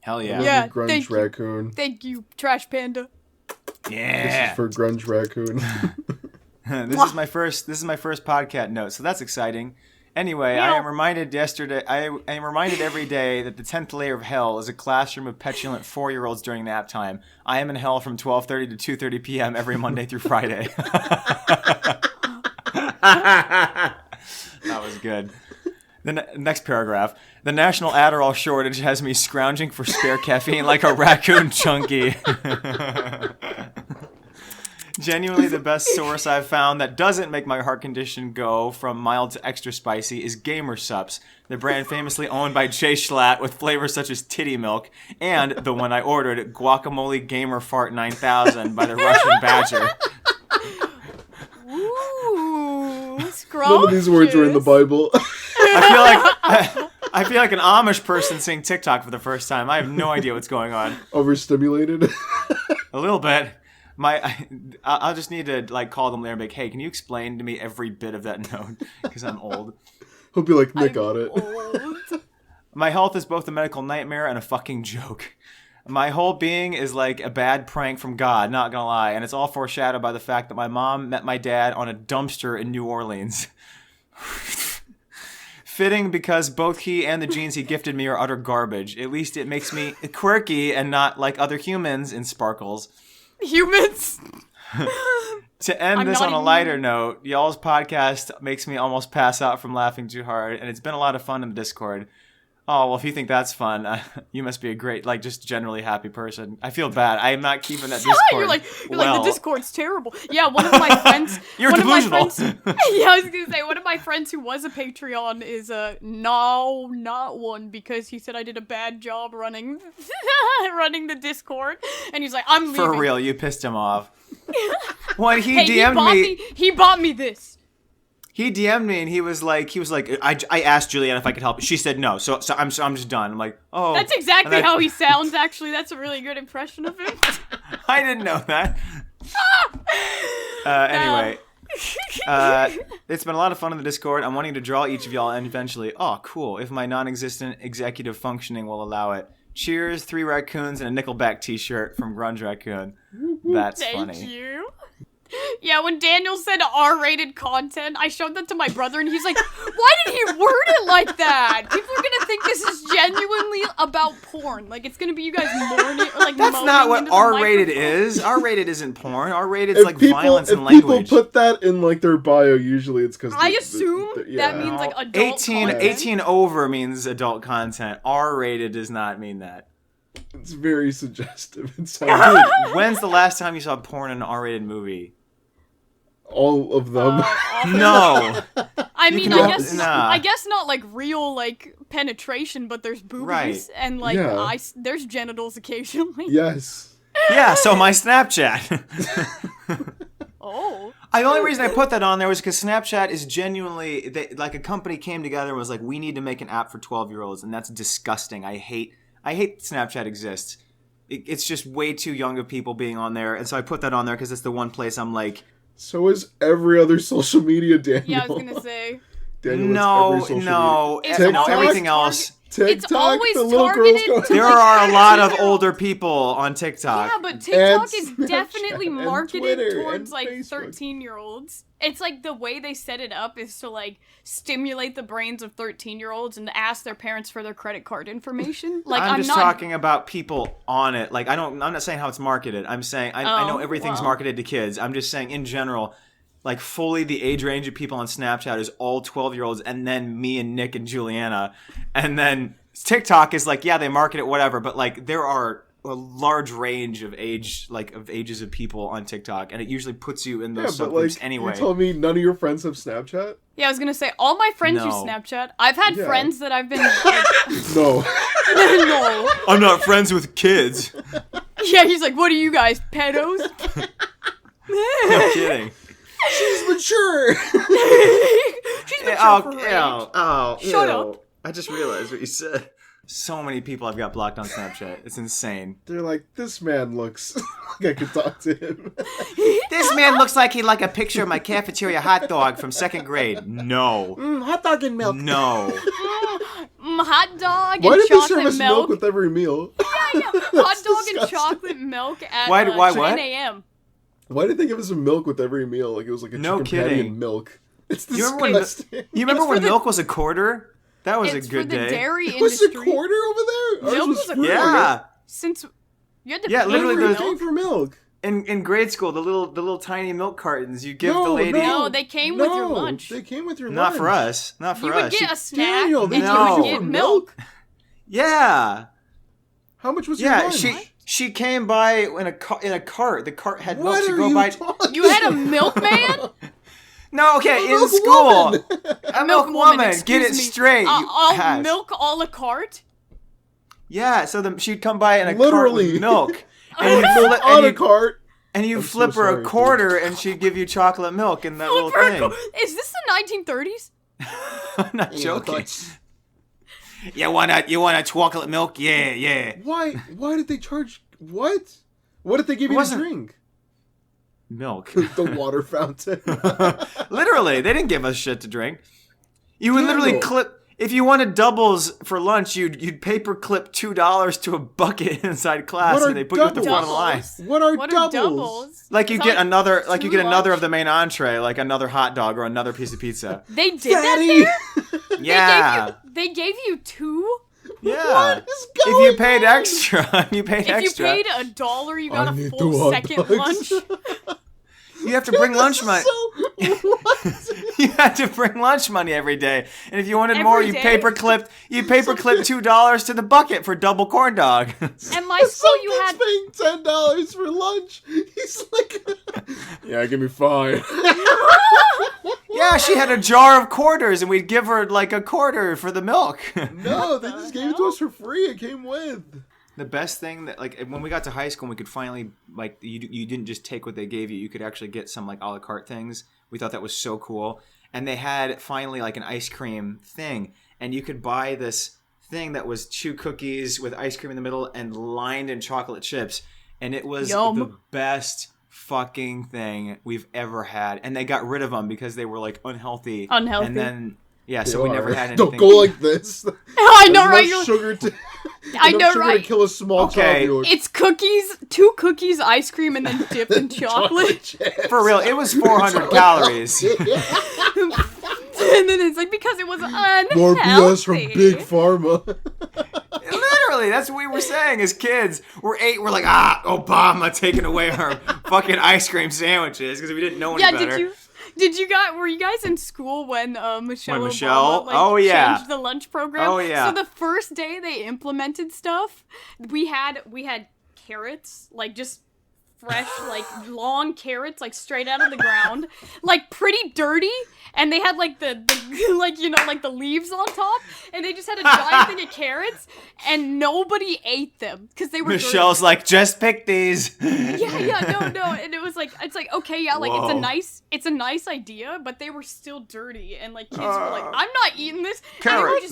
Hell yeah. Yeah, Grunge thank you. Raccoon. Thank you, Trash Panda. This Yeah. is for Grunge Raccoon. This is my first podcast note, so that's exciting. Anyway, I am reminded every day that the 10th layer of hell is a classroom of petulant 4-year-olds during nap time. I am in hell from 12:30 to 2:30 p.m. every Monday through Friday. That was good. The next paragraph. The national Adderall shortage has me scrounging for spare caffeine like a raccoon chunky. Genuinely the best source I've found that doesn't make my heart condition go from mild to extra spicy is Gamer Sups, the brand famously owned by Jay Schlatt with flavors such as titty milk, and the one I ordered, Guacamole Gamer Fart 9000 by the Russian Badger. Ooh, None of these words were in the Bible. I feel like an Amish person seeing TikTok for the first time. I have no idea what's going on. Overstimulated. A little bit. I'll just need to call them there and be like, hey, can you explain to me every bit of that note? Because I'm old. He'll be like, Nick got it. My health is both a medical nightmare and a fucking joke. My whole being is like a bad prank from God, not gonna lie, and it's all foreshadowed by the fact that my mom met my dad on a dumpster in New Orleans. Fitting because both he and the jeans he gifted me are utter garbage. At least it makes me quirky and not like other humans in sparkles. Humans. To end I'm this not on a even- lighter note, y'all's podcast makes me almost pass out from laughing too hard, and it's been a lot of fun in the Discord. Oh, well, if you think that's fun, you must be a great, just generally happy person. I feel bad. I am not keeping that Discord you're like well. the Discord's terrible. Yeah, one of my friends. You're one delusional. Of my friends, yeah, I was gonna say one of my friends who was a Patreon is no, not one, because he said I did a bad job running the Discord, and he's like, I'm leaving. For real, you pissed him off. When he Hey, DM'd me, he bought me this. he DM'd me and he was like, I asked Julianne if I could help. She said no, so I'm just done. I'm like, oh. That's exactly And how he sounds. Actually, that's a really good impression of him. I didn't know that. Anyway. It's been a lot of fun in the Discord. I'm wanting to draw each of y'all in eventually. Oh, cool. If my non-existent executive functioning will allow it. Cheers, 3 raccoons, and a Nickelback t-shirt from Grunge Raccoon. That's funny. Thank you. Yeah, when Daniel said R-rated content, I showed that to my brother, and he's like, why did he word it like that? People are gonna think this is genuinely about porn. Like, it's gonna be you guys mourning, or That's moaning not what into the R-rated microphone. is. R-rated isn't porn. R-rated If is violence and if language. people put that in their bio, usually it's because I assume that means, adult 18 content. 18 over means adult content. R-rated does not mean that. It's very suggestive. It's When's the last time you saw porn in an R-rated movie? all of them. No. I mean, can I al- guess nah. I guess not like real like penetration, but there's boobies Right. and like Yeah. there's genitals occasionally. Yes. Yeah, so my Snapchat. Oh. The only reason I put that on there was because Snapchat is genuinely, like a company came together and was like, we need to make an app for 12-year-olds, and that's disgusting. I hate Snapchat exists. It's just way too young of people being on there, and so I put that on there because it's the one place I'm like, So is every other social media, Daniel. Yeah, I was gonna say. Daniel, no, it's every social no, It's no, always everything else. media. It's TikTok, always the little girls targeted go. to- There are a lot of 13-year-olds. older people on TikTok. Yeah, but TikTok And is definitely Snapchat and marketed Twitter towards and like Facebook. 13-year-olds. It's like the way they set it up is to like stimulate the brains of 13-year-olds and to ask their parents for their credit card information. Like I'm just not talking about people on it. Like I'm not saying how it's marketed. I'm saying I know Oh, everything's well. marketed to kids. I'm just saying in general, like fully the age range of people on Snapchat is all 12-year-olds, and then me and Nick and Juliana, and then TikTok is like, yeah, they market it whatever, but like there are a large range of ages of people on TikTok, and it usually puts you in Yeah, those but subgroups like, anyway. you told me none of your friends have Snapchat? Yeah, I was gonna say all my friends use No. Snapchat. I've had Yeah. friends that I've been like, No. no. I'm not friends with kids. Yeah, he's like, what are you guys, pedos? No kidding. She's mature. She's been for her age. Shut up. I just realized what you said. So many people I've got blocked on Snapchat. It's insane. They're like, this man looks like I could talk to him. This man looks like he'd like a picture of my cafeteria hot dog from 2nd grade. No. Hot dog and milk. No. Hot dog Why and did they serve chocolate us milk milk. with every meal? Hot dog and disgusting. chocolate milk at Why 10 what? a.m. Why did they give us a milk with every meal? Like it was like a No chicken patty kidding. and milk. It's You remember when, disgusting. you remember It's when for the- milk was a quarter? That was It's a good for the day. dairy It was a industry. quarter over there? Ours Milk was was a free. Yeah. Since you had to Yeah, pay literally for those- Everything milk. for milk. In grade school, the little tiny milk cartons you give No, the lady. No, they came with your lunch. They came with your Not lunch. for us. Not for You us. would get She- a snack Daniel, and they you No. would get milk. yeah. How much was your Yeah. lunch? She came by in a cart. The cart had milk. What She are go you by. talking You had a milkman? No, okay, in milk school. woman. A milk woman. Get excuse it me. straight. you I'll ass. milk a la carte? Yeah, so she'd come by in a cart Literally. with milk. And you Milk on a cart. and you I'm flip so her sorry, a quarter, and she'd give you chocolate milk in that little thing. Is this the 1930s? I'm not joking. You want a chocolate milk? Yeah, yeah. Why did they charge what? What did they give you to wasn't- drink? Milk. The water fountain. Literally, they didn't give us shit to drink. You would literally Daniel. clip. If you wanted doubles for lunch, you'd paper clip $2 to a bucket inside class, What are and they put you at the front of the line. What are What doubles? are doubles? Like you Is get that another, like you two get another lunch? of the main entree, like another hot dog or another piece of pizza. They did that Daddy. there? Yeah, They gave you two? yeah. What is If going you paid on? extra, you paid If extra. you paid $1, you got I a need full 2 hot second dogs. lunch. You have to bring lunch This money. is so- what? You had to bring lunch money every day, and if you wanted more, Every you day? paper clipped $2 to the bucket for double corn dog. At my school, you had Someone's paying $10 for lunch. He's like, yeah, give me 5. Yeah, she had a jar of quarters, and we'd give her like a quarter for the milk. No, they just gave it to us for free. It came with. The best thing that, like, when we got to high school, and we could finally, like, you didn't just take what they gave you. You could actually get some, like, a la carte things. We thought that was so cool. And they had, finally, like, an ice cream thing. And you could buy this thing that was 2 cookies with ice cream in the middle and lined in chocolate chips. And it was Yum. the best fucking thing we've ever had. And they got rid of them because they were, like, unhealthy. Unhealthy. And then, yeah, so They we never are. had anything. Don't go like this. I know, Enough right? You're, Sugar to, I enough know, sugar right? to kill a small Okay. child. It's cookies, 2 cookies, ice cream, and then dipped in chocolate. chips. For real, it was 400 calories. And then it's like, because it was unhealthy. More BS from Big Pharma. Literally, that's what we were saying as kids. We're 8, we're like, Obama taking away our fucking ice cream sandwiches because we didn't know any Yeah, better. Were you guys in school when Michelle Michelle? Obama Oh, yeah. changed the lunch program? Oh, yeah. So the first day they implemented stuff, we had carrots, like just fresh, like long carrots, like straight out of the ground, like pretty dirty, and they had like the like, you know, like the leaves on top, and they just had a giant thing of carrots, and nobody ate them because they were Michelle's dirty. like, just pick these. No, and it was like, it's like, okay, yeah, like Whoa. it's a nice idea, but they were still dirty, and like kids were like, I'm not eating this. And Carrot.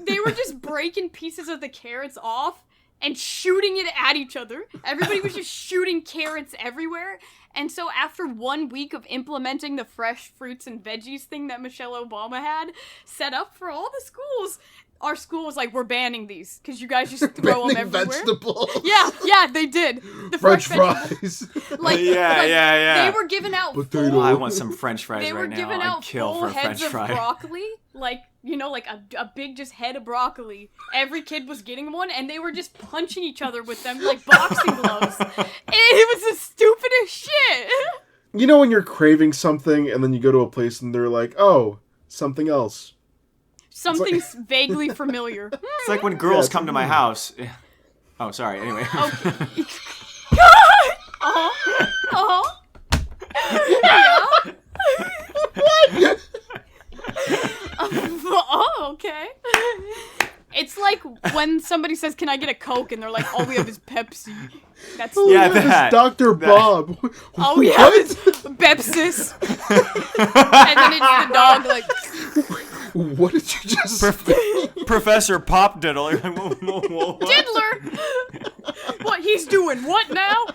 they were just breaking pieces of the carrots off and shooting it at each other. Everybody was just shooting carrots everywhere. And so after 1 week of implementing the fresh fruits and veggies thing that Michelle Obama had set up for all the schools, our school was like, we're banning these because you guys just throw them everywhere. Vegetables. Yeah, they did. The French fresh fries. Yeah. They were giving out Potato. full, I want some French fries they were right now. giving I'd out kill full for a heads French of fry. broccoli, like, you know, like a big just head of broccoli. Every kid was getting one, and they were just punching each other with them like boxing gloves. It was the stupidest shit. You know when you're craving something and then you go to a place and they're like, oh, something else. Something's vaguely familiar. It's like when girls it's come to my house. Oh, sorry. Anyway. Okay. Yeah. Oh, okay. It's like when somebody says, "Can I get a Coke?" and they're like, "All we have is Pepsi." That's Yeah, This that. Dr. Bob. all we have is Pepsis. And then it's the dog like, What did you just say? Professor Pop Diddle. You're like, whoa. Diddler. What he's doing? What now?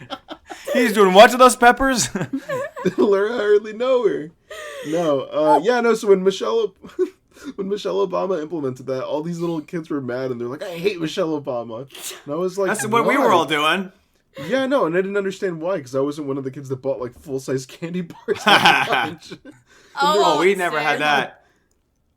He's doing what to those peppers? Diddler, I hardly know her. No, so when Michelle Obama implemented that, all these little kids were mad and they're like, I hate Michelle Obama. And I was like, That's what we why? were all doing. Yeah, no, and I didn't understand why, because I wasn't one of the kids that bought like full-size candy bars at lunch. Oh, we never had Sam. that.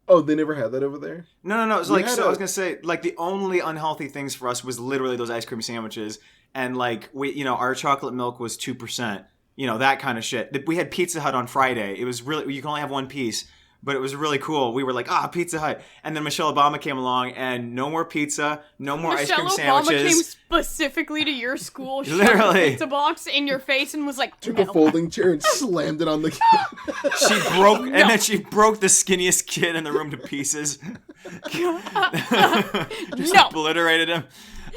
Oh, they never had that over there? No. It's We like, had so I was a- gonna say, like, the only unhealthy things for us was literally those ice cream sandwiches, and like our chocolate milk was 2%, that kind of shit. We had Pizza Hut on Friday. It was really, you can only have one piece, but it was really cool. We were like, Pizza Hut, and then Michelle Obama came along, and no more pizza, no more ice cream Michelle Obama came sandwiches. specifically to your school, shoved Literally. a pizza box in your face, and was like, Took no. a folding chair and slammed it on the She broke, and then she broke the skinniest kid in the room to pieces. Just No. obliterated him.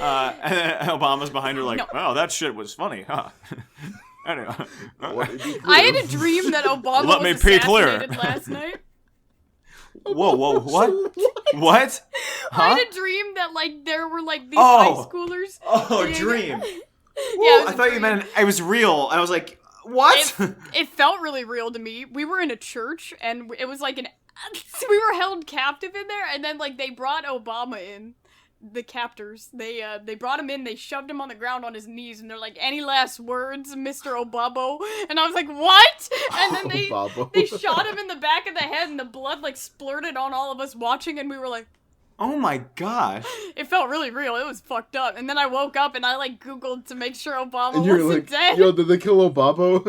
And then Obama's behind her like, No. wow, that shit was funny, huh? Anyway. I had a dream that Obama Let was me be clear. assassinated last night. Whoa, what? What? I Huh? had a dream that, like, there were, like, these Oh. high schoolers. Oh, being- dream. Yeah, it was I a thought you dream. meant it was real. And I was like, what? It felt really real to me. We were in a church, and it was like we were held captive in there, and then like they brought Obama in, the captors. They brought him in. They shoved him on the ground on his knees, and they're like, "Any last words, Mr. Obabo?" And I was like, "What?" And then Obabo. they shot him in the back of the head, and the blood like splurted on all of us watching, and we were like, Oh my gosh. it felt really real. It was fucked up. And then I woke up and I like Googled to make sure Obama And you're wasn't like, dead. yo, did they kill Obabo?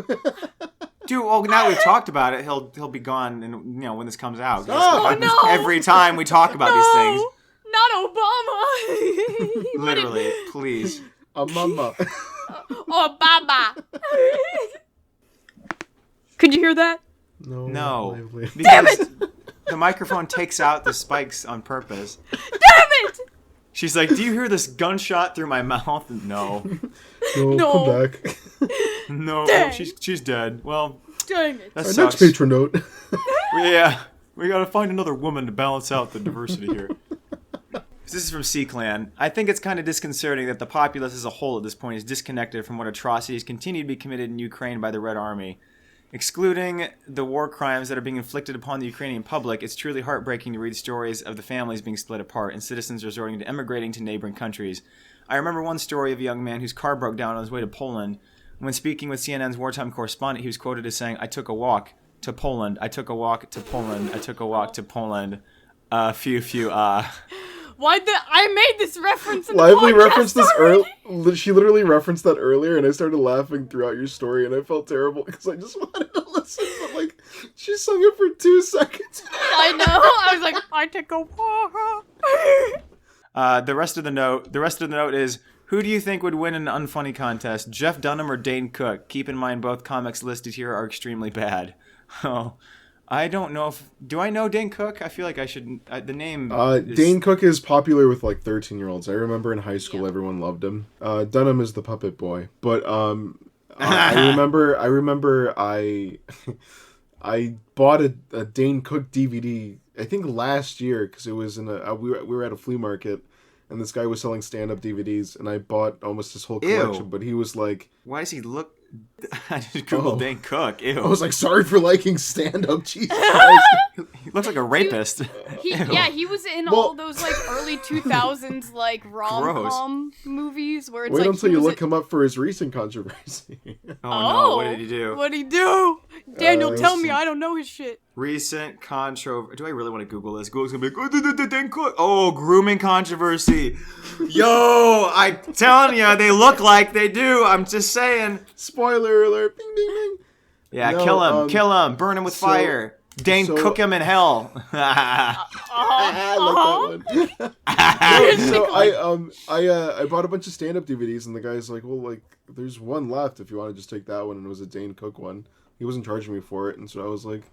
Dude, well, now we've talked about it, he'll be gone, and when this comes out. Oh, This happens no. every time we talk about these things. Not Obama. He wouldn't- Literally, please. Mama. Obama. Could you hear that? No, Lively. because the microphone takes out the spikes on purpose. Damn it! She's like, "Do you hear this gunshot through my mouth?" No, No, No. come back. no, Dang. she's dead. Well, Dang it. that Our sucks. next patron note. Yeah, we gotta find another woman to balance out the diversity here. This is from C-Clan. I think it's kind of disconcerting that the populace as a whole at this point is disconnected from what atrocities continue to be committed in Ukraine by the Red Army. Excluding the war crimes that are being inflicted upon the Ukrainian public, it's truly heartbreaking to read stories of the families being split apart and citizens resorting to emigrating to neighboring countries. I remember one story of a young man whose car broke down on his way to Poland. When speaking with CNN's wartime correspondent, he was quoted as saying, "I took a walk to Poland. I took a walk to Poland. I took a walk to Poland. Phew. I made this reference in the Lively podcast referenced this already. She literally referenced that earlier, and I started laughing throughout your story, and I felt terrible because I just wanted to listen, but like, she sung it for 2 seconds. I know. I was like, I take a walk. The rest of the note is, who do you think would win an unfunny contest, Jeff Dunham or Dane Cook? Keep in mind both comics listed here are extremely bad. Oh, I don't know if... Do I know Dane Cook? I feel like I should... the name... Dane Cook is popular with like 13-year-olds. I remember in high school everyone loved him. Dunham is the puppet boy. But I remember I bought a Dane Cook DVD, I think last year, because it was in we were at a flea market, and this guy was selling stand-up DVDs, and I bought almost his whole collection, but he was like... Why does he look... I just googled Dane Cook. Ew. I was like, sorry for liking stand-up, Jesus Christ. He looks like a rapist. He was in all those like early 2000s like rom-com movies where it's Wait like until you look him up for his recent controversy. Oh no, what did he do? What'd he do? Daniel, tell me, I don't know his shit. Recent controversy. Do I really want to Google this? Google's gonna be like, Dane Cook. Oh, grooming controversy. Yo, I'm telling you, they look like they do. I'm just saying. Spoiler alert. Bing, bing, bing. Yeah, no, kill him, burn him with fire. Dane, cook him in hell. I bought a bunch of stand-up DVDs, and the guy's like, well, like, there's one left if you want to just take that one, and it was a Dane Cook one. He wasn't charging me for it, and so I was like,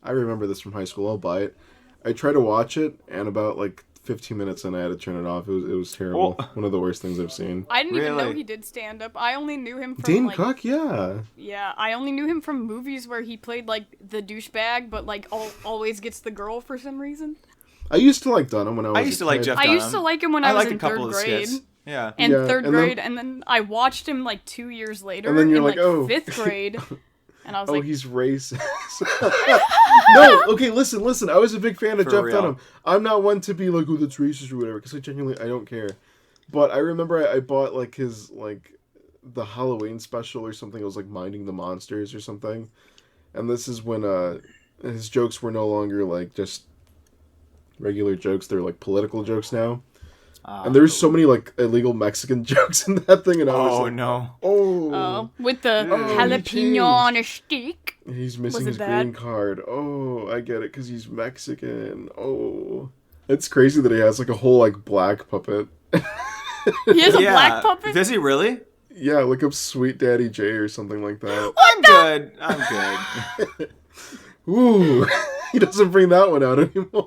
I remember this from high school, I'll buy it. I tried to watch it, and about, like, 15 minutes in, I had to turn it off. It was terrible. Oh. One of the worst things I've seen. I didn't even know he did stand-up. I only knew him from, Dane Cook, yeah. Yeah, I only knew him from movies where he played, like, the douchebag, but, like, always gets the girl for some reason. I used to like Dunham when I was I used to like Jeff Dunham. I used to like him when I was in third grade. Yeah. In third grade, and then I watched him, like, 2 years later and then you're in, like, oh. 5th grade. And I was like... he's racist. No, okay, listen. I was a big fan of Jeff Dunham. I'm not one to be like, oh, that's racist or whatever, because I don't care. But I remember I bought, like, his, like, the Halloween special or something. It was, like, Minding the Monsters or something. And this is when his jokes were no longer, like, just regular jokes. They're, like, political jokes now. And there's so many, like, illegal Mexican jokes in that thing, and I was like... no. Oh, with the jalapeno on a stick. He's missing his green card. Oh, I get it, because he's Mexican. Oh. It's crazy that he has, like, a whole, like, black puppet. He has a black puppet? Does he really? Yeah, look up Sweet Daddy J or something like that. I'm good. Ooh, he doesn't bring that one out anymore.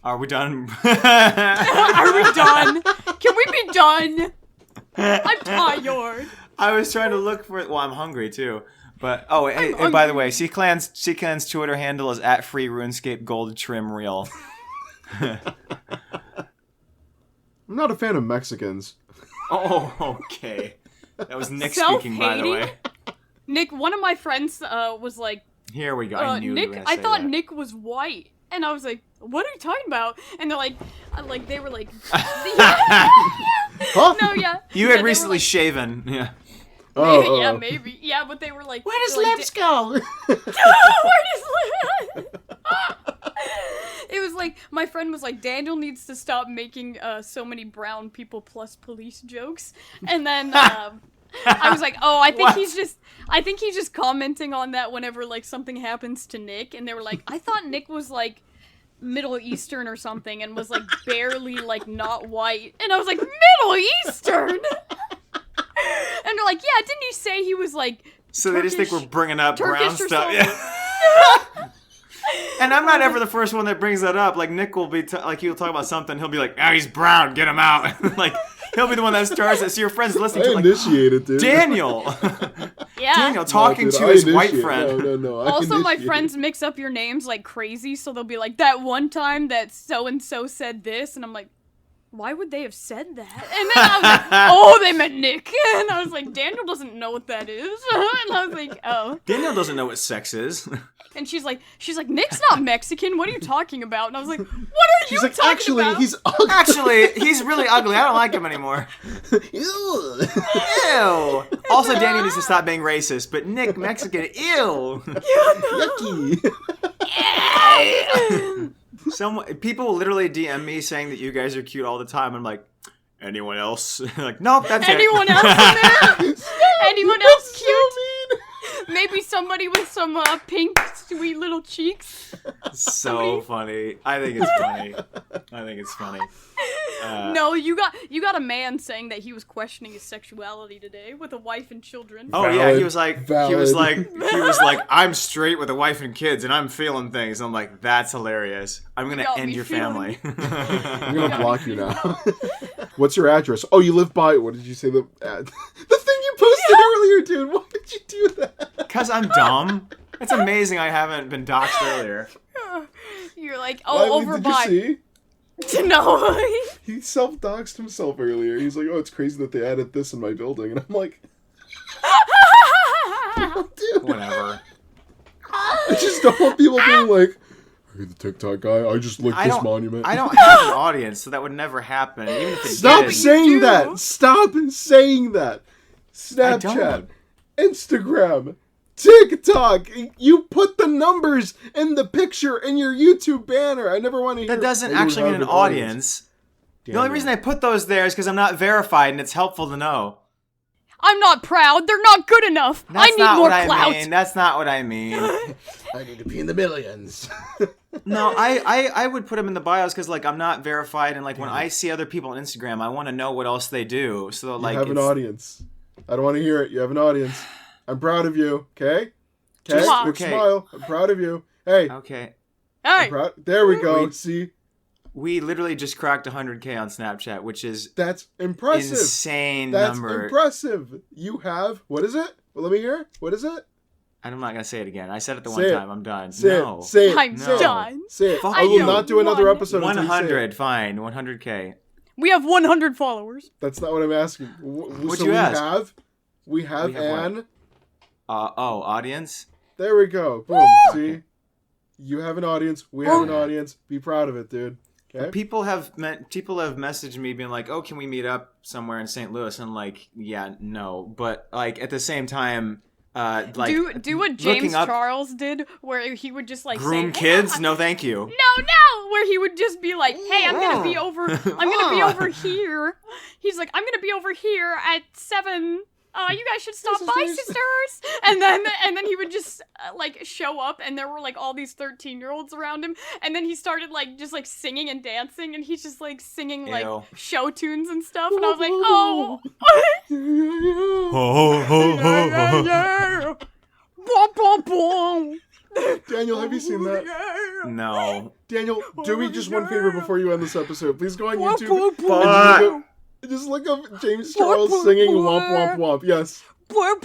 Are we done? Are we done? Can we be done? I'm tired. I was trying to look for it. Well, I'm hungry too. But hey, by the way, C-Clan's Twitter handle is @freerunescape gold trim reel. I'm not a fan of Mexicans. Oh, okay. That was Nick speaking, by the way. Nick, one of my friends was like, "Here we go." I knew Nick. you were gonna I say thought that. Nick was white, and I was like, "What are you talking about?" And they're like, they were like, Huh? "No, yeah." You had recently shaven. Yeah. Oh, yeah, maybe. Yeah, but they were like, Where does lips go? Where does lips? It was like, my friend was like, Daniel needs to stop making so many brown people plus police jokes. And then I was like, oh, I think he's just commenting on that whenever like something happens to Nick. And they were like, I thought Nick was like Middle Eastern or something and was like barely like not white. And I was like, Middle Eastern? And they're like, yeah, didn't he say he was like So Turkish, they just think we're bringing up brown Turkish or stuff. something? Yeah. And I'm not ever the first one that brings that up. Like Nick will be like he'll talk about something. He'll be like, "Oh, he's brown. Get him out." Like he'll be the one that starts it. So your friends listening to I like, initiated, dude. Daniel. Yeah. Daniel talking No, dude, to I his white initiate. friend. No. Also, my friends mix up your names like crazy, so they'll be like, that one time that so-and-so said this, and I'm like, why would they have said that? And then I was like, oh, they meant Nick. And I was like, Daniel doesn't know what that is. And I was like, oh. Daniel doesn't know what sex is. And she's like, Nick's not Mexican. What are you talking about? And I was like, what are She's you like, talking actually, about? he's ugly. Actually, he's really ugly. I don't like him anymore. Ew. Ew. Also, Daniel needs to stop being racist. But Nick, Mexican, ew. Yucky. People will literally DM me saying that you guys are cute all the time. I'm like, anyone else? Like, nope, that's Anyone it. else in there? Anyone else cute? Maybe somebody with some pink, sweet little cheeks. So funny. I think it's funny. No, you got a man saying that he was questioning his sexuality today with a wife and children. Oh Valid. yeah, he was like, Valid. I'm straight with a wife and kids, and I'm feeling things. I'm like, that's hilarious. I'm gonna got end me your feeling- family. I'm gonna block you now. What's your address? Oh, you live by. What did you say? The thing you posted earlier, dude. Why did you do that? Cause I'm dumb. It's amazing I haven't been doxxed earlier. You're like, Why, over did by. you see? No. He self-doxed himself earlier. He's like, oh, it's crazy that they added this in my building. And I'm like, dude. Whatever. I just don't want people being like, are you the TikTok guy? I just licked this monument. I don't have an audience, so that would never happen. Even if it Stop did. saying do. that. Stop saying that. Snapchat, don't. Instagram, TikTok. You put the numbers in the picture in your YouTube banner. I never want to hear. That doesn't "Oh, you actually have mean an audience. The only reason I put those there is because I'm not verified, and it's helpful to know. I'm not proud. They're not good enough. That's I need not more what clout. I mean. That's not what I mean. I need to be in the millions. No, I would put them in the bios because like I'm not verified, and like when I see other people on Instagram, I want to know what else they do. So like, you have an audience. I don't want to hear it. You have an audience. I'm proud of you. Okay. Okay. Just- Big okay. smile. I'm proud of you. Hey. Okay, I'm Hey, proud. There we go. Wait. See, we literally just cracked 100K on Snapchat, which is that's impressive. insane That's number. impressive. You have, what is it? Well, let me hear. What is it? I'm not gonna say it again. I said it the Say one it. time. I'm done. Say No. it. Say it. I'm say it. done. Say it. Fuck I will you. not do another One. episode until you say it. 100, fine. 100K. we have 100 followers. That's not what I'm asking. What'd So you ask? We have what? an. Audience. There we go. Boom. See, you have an audience. We have an audience. Be proud of it, dude. Okay. People have messaged me being like, "Oh, can we meet up somewhere in St. Louis?" And like, yeah, no, but like at the same time, like do what James looking up- Charles did, where he would just like groom say, kids? "Hey, No, thank you. no," where he would just be like, "Hey, I'm gonna be over here." He's like, "I'm gonna be over here at 7. You guys should stop by, sisters." And then he would just like show up, and there were like all these 13-year-olds around him, and then he started like just like singing and dancing, and he's just like singing like Ew. show tunes and stuff, and I was like, "Oh, yeah. Bom, bom, bom. Daniel, have you seen that? No. Daniel, do me just one favor before you end this episode. Please go on YouTube. Fuck. Just look up James Charles singing Womp Womp Womp. Yes. I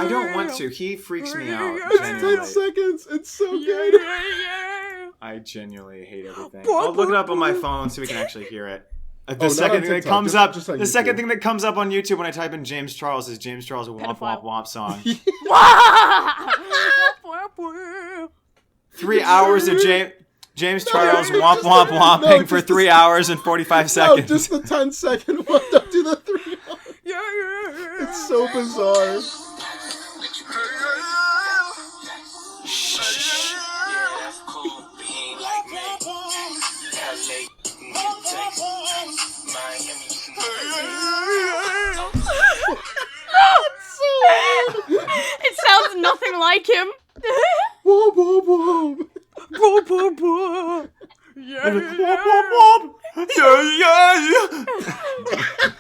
don't want to. He freaks me out. It's 10 Genuinely. seconds. It's so good. I genuinely hate everything. I'll look it up on my phone so we can actually hear it. The not second on thing that TikTok, comes just- up, just on the second YouTube. thing that comes up on YouTube when I type in James Charles is James Charles Womp Pedophile. Womp Womp song. 3 3 hours of James Charles Womp Womp Womping No, for just 3 hours and 45 No, seconds. just the 10-second one. Don't do the 3 hours. It's so bizarre. It sounds nothing like him. Womp Womp Womp. Boo, boo, boo. Yeah, Womp Womp Womp. Yeah, yeah.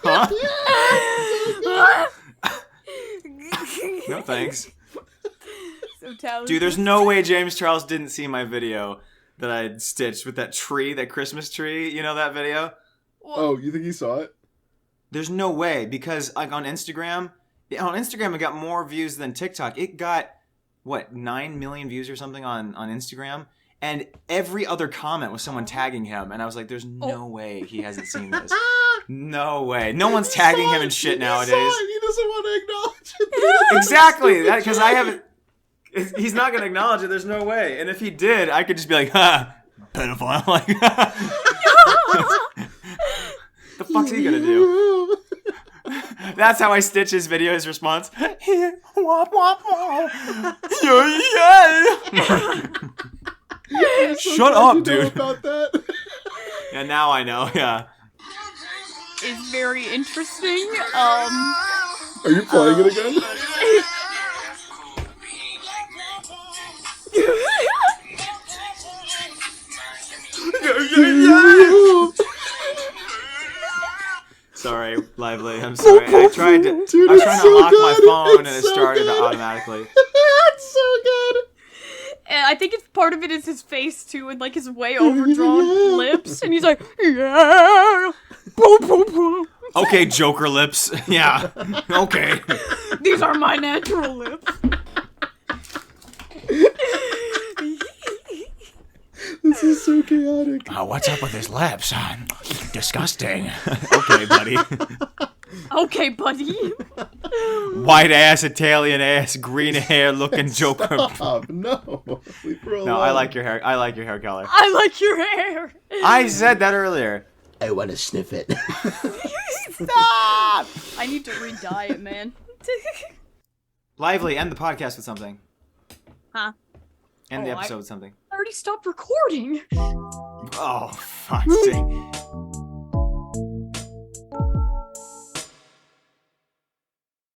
Huh? No thanks. So talented. Dude, there's no way James Charles didn't see my video that I stitched with that tree, that Christmas tree. You know that video? Oh, you think he saw it? There's no way, because like on Instagram it got more views than TikTok. It got, what, 9 million views or something on Instagram? And every other comment was someone tagging him. And I was like, there's no way he hasn't seen this. No way. No one's tagging him and shit nowadays. He doesn't want to acknowledge it. Exactly. Because I haven't... He's not going to acknowledge it. There's no way. And if he did, I could just be like, ha, pedophile. Like, the fuck's he going to do? That's how I stitch his video, his response. Womp, womp, womp. Yeah, yeah. I'm so Shut glad up, you know dude. about that. Yeah, now I know. Yeah. Is very interesting. Are you playing it again? Sorry, Lively. I'm sorry. I tried to. Dude, I was it's trying to so lock my good. phone, and It's it so started good. automatically. It's so good. And I think it's part of it is his face too, and like his way overdrawn lips, and he's like, yeah, boom, boom, boom. Okay, Joker lips. Yeah. Okay. These are my natural lips. This is so chaotic. Oh, what's up with his lips? Disgusting. Okay, buddy. Okay, buddy. White ass, Italian ass, green hair looking Joker. Stop. No. Leave her alone. No, I like your hair. I like your hair color. I like your hair. I said that earlier. I want to sniff it. Stop. I need to re-dye it, man. Lively, end the podcast with something. Huh? End the Oh, episode with something. I already stopped recording. Oh, fuck's sake.